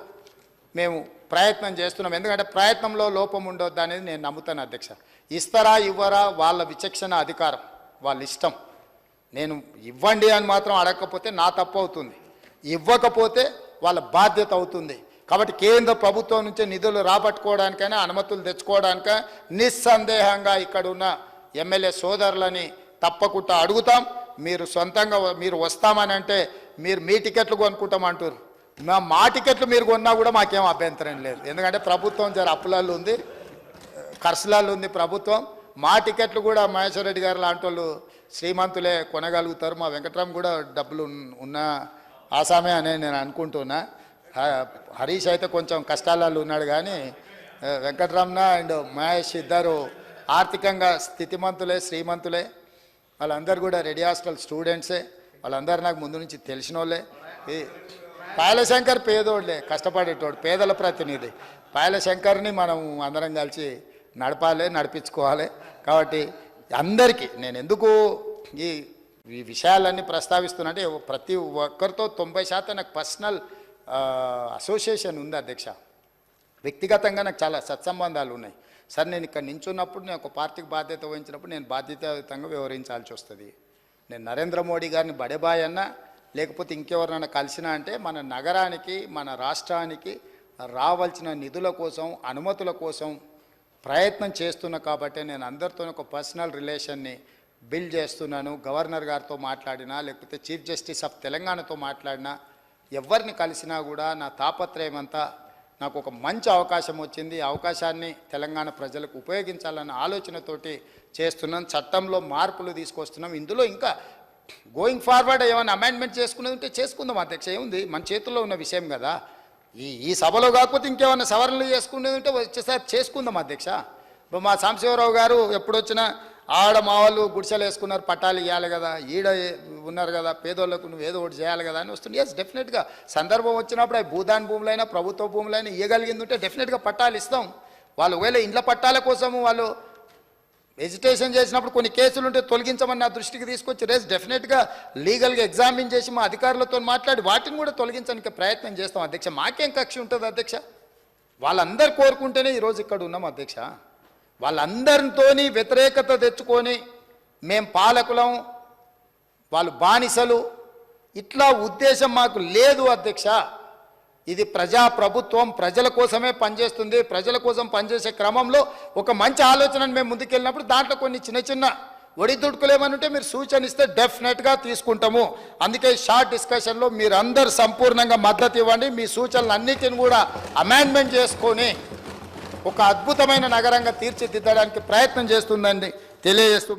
మేము ప్రయత్నం చేస్తున్నాం. ఎందుకంటే ప్రయత్నంలో లోపం ఉండొద్దు అనేది నేను నమ్ముతాను అధ్యక్ష. ఇస్తారా ఇవ్వరా వాళ్ళ విచక్షణ అధికారం, వాళ్ళ ఇష్టం. నేను ఇవ్వండి అని మాత్రం అడగకపోతే నా తప్పు అవుతుంది, ఇవ్వకపోతే వాళ్ళ బాధ్యత అవుతుంది. కాబట్టి కేంద్ర ప్రభుత్వం నుంచి నిధులు రాబట్టుకోవడానికైనా అనుమతులు తెచ్చుకోవడానికైనా నిస్సందేహంగా ఇక్కడ ఉన్న ఎమ్మెల్యే సోదరులని తప్పకుండా అడుగుతాం. మీరు సొంతంగా మీరు వస్తామని అంటే మీరు మీ టికెట్లు కొనుక్కుంటామంటారు, మా టికెట్లు మీరు కొన్నా కూడా మాకేం అభ్యంతరం లేదు. ఎందుకంటే ప్రభుత్వం జర అప్పులలో ఉంది, ఖర్చులలో ఉంది ప్రభుత్వం. మా టికెట్లు కూడా మహేశ్వర రెడ్డి గారు లాంటి వాళ్ళు శ్రీమంతులే కొనగలుగుతారు. మా వెంకట్రామ్ కూడా డబ్బులు ఉన్న ఆసామే అని నేను అనుకుంటున్నా. హరీష్ అయితే కొంచెం కష్టాలలో ఉన్నాడు, కానీ వెంకట్రామ్న అండ్ మహేష్ ఇద్దరు ఆర్థికంగా స్థితిమంతులే, శ్రీమంతులే. వాళ్ళందరూ కూడా రెడీ హాస్టల్ స్టూడెంట్సే, వాళ్ళందరూ నాకు ముందు నుంచి తెలిసిన వాళ్ళే. పాయలశంకర్ పేదోళ్ళే, కష్టపడేటోడు, పేదల ప్రతినిధి. పాయలశంకర్ని మనం అందరం కలిసి నడపాలి, నడిపించుకోవాలి. కాబట్టి అందరికీ నేను ఎందుకు ఈ విషయాలన్నీ ప్రస్తావిస్తున్నట్టే, ప్రతి ఒక్కరితో 90% నాకు పర్సనల్ అసోసియేషన్ ఉంది అధ్యక్ష. వ్యక్తిగతంగా నాకు చాలా సత్సంబంధాలు ఉన్నాయి. సార్ నేను ఇక్కడ నించున్నప్పుడు, నేను ఒక పార్టీకి బాధ్యత వహించినప్పుడు నేను బాధ్యతాయుతంగా వ్యవహరించాల్సి వస్తుంది. నేను నరేంద్ర మోడీ గారిని బడేబాయ్ అన్నా లేకపోతే ఇంకెవరినైనా కలిసినా అంటే మన నగరానికి, మన రాష్ట్రానికి రావాల్సిన నిధుల కోసం, అనుమతుల కోసం ప్రయత్నం చేస్తున్నా. కాబట్టి నేను అందరితో ఒక పర్సనల్ రిలేషన్ని బిల్ చేస్తున్నాను. గవర్నర్ గారితో మాట్లాడినా లేకపోతే చీఫ్ జస్టిస్ ఆఫ్ తెలంగాణతో మాట్లాడినా ఎవరిని కలిసినా కూడా నా తాపత్రయం అంతా నాకు ఒక మంచి అవకాశం వచ్చింది. ఈ అవకాశాన్ని తెలంగాణ ప్రజలకు ఉపయోగించాలన్న ఆలోచనతోటి చేస్తున్నాం. చట్టంలో మార్పులు తీసుకొస్తున్నాం. ఇందులో ఇంకా గోయింగ్ ఫార్వర్డ్ ఏమైనా అమెండ్మెంట్ చేసుకునేది ఉంటే చేసుకుందాం అధ్యక్ష. ఏముంది, మన చేతుల్లో ఉన్న విషయం కదా. ఈ సభలో కాకపోతే ఇంకేమైనా సవరణలు చేసుకునేది ఉంటే వచ్చేసారి చేసుకుందాం అధ్యక్ష. ఇప్పుడు మా సాంబశివరావు గారు ఎప్పుడొచ్చినా ఆడ మా వాళ్ళు గుడిసెలు వేసుకున్నారు, పట్టాలు ఇవ్వాలి కదా, ఈడ ఉన్నారు కదా, పేదోళ్ళకు నువ్వు ఏదో ఒకటి చేయాలి కదా అని వస్తుంది. ఎస్, డెఫినెట్గా సందర్భం వచ్చినప్పుడు అవి భూదాన్ భూములైనా ప్రభుత్వ భూములైనా ఇవ్వగలిగింది ఉంటే డెఫినెట్గా పట్టాలు ఇస్తాం. వాళ్ళు ఒకవేళ ఇండ్ల పట్టాల కోసము వాళ్ళు ఎజిటేషన్ చేసినప్పుడు కొన్ని కేసులు ఉంటే తొలగించమని నా దృష్టికి తీసుకొచ్చి రేస్ డెఫినెట్గా లీగల్గా ఎగ్జామిన్ చేసి మా అధికారులతో మాట్లాడి వాటిని కూడా తొలగించడానికి ప్రయత్నం చేస్తాం అధ్యక్ష. మాకేం కక్ష ఉంటుంది అధ్యక్ష? వాళ్ళందరూ కోరుకుంటేనే ఈరోజు ఇక్కడ ఉన్నాం అధ్యక్ష. వాళ్ళందరితోని వ్యతిరేకత తెచ్చుకొని మేం పాలకులం, వాళ్ళు బానిసలు, ఇట్లా ఉద్దేశం మాకు లేదు అధ్యక్ష. ఇది ప్రజాప్రభుత్వం ప్రజల కోసమే పనిచేస్తుంది. ప్రజల కోసం పనిచేసే క్రమంలో ఒక మంచి ఆలోచనను మేము ముందుకెళ్ళినప్పుడు దాంట్లో కొన్ని చిన్న చిన్న ఒడిదుడుకులు ఉంటే మీరు సూచన ఇస్తే డెఫినెట్గా తీసుకుంటాము. అందుకే షార్ట్ డిస్కషన్లో మీరు అందరు సంపూర్ణంగా మద్దతు ఇవ్వండి. మీ సూచనలు అన్నిటిని కూడా అమెండ్మెంట్ చేసుకొని ఒక అద్భుతమైన నగరంగా తీర్చిదిద్దడానికి ప్రయత్నం చేస్తుందండి తెలియజేస్తూ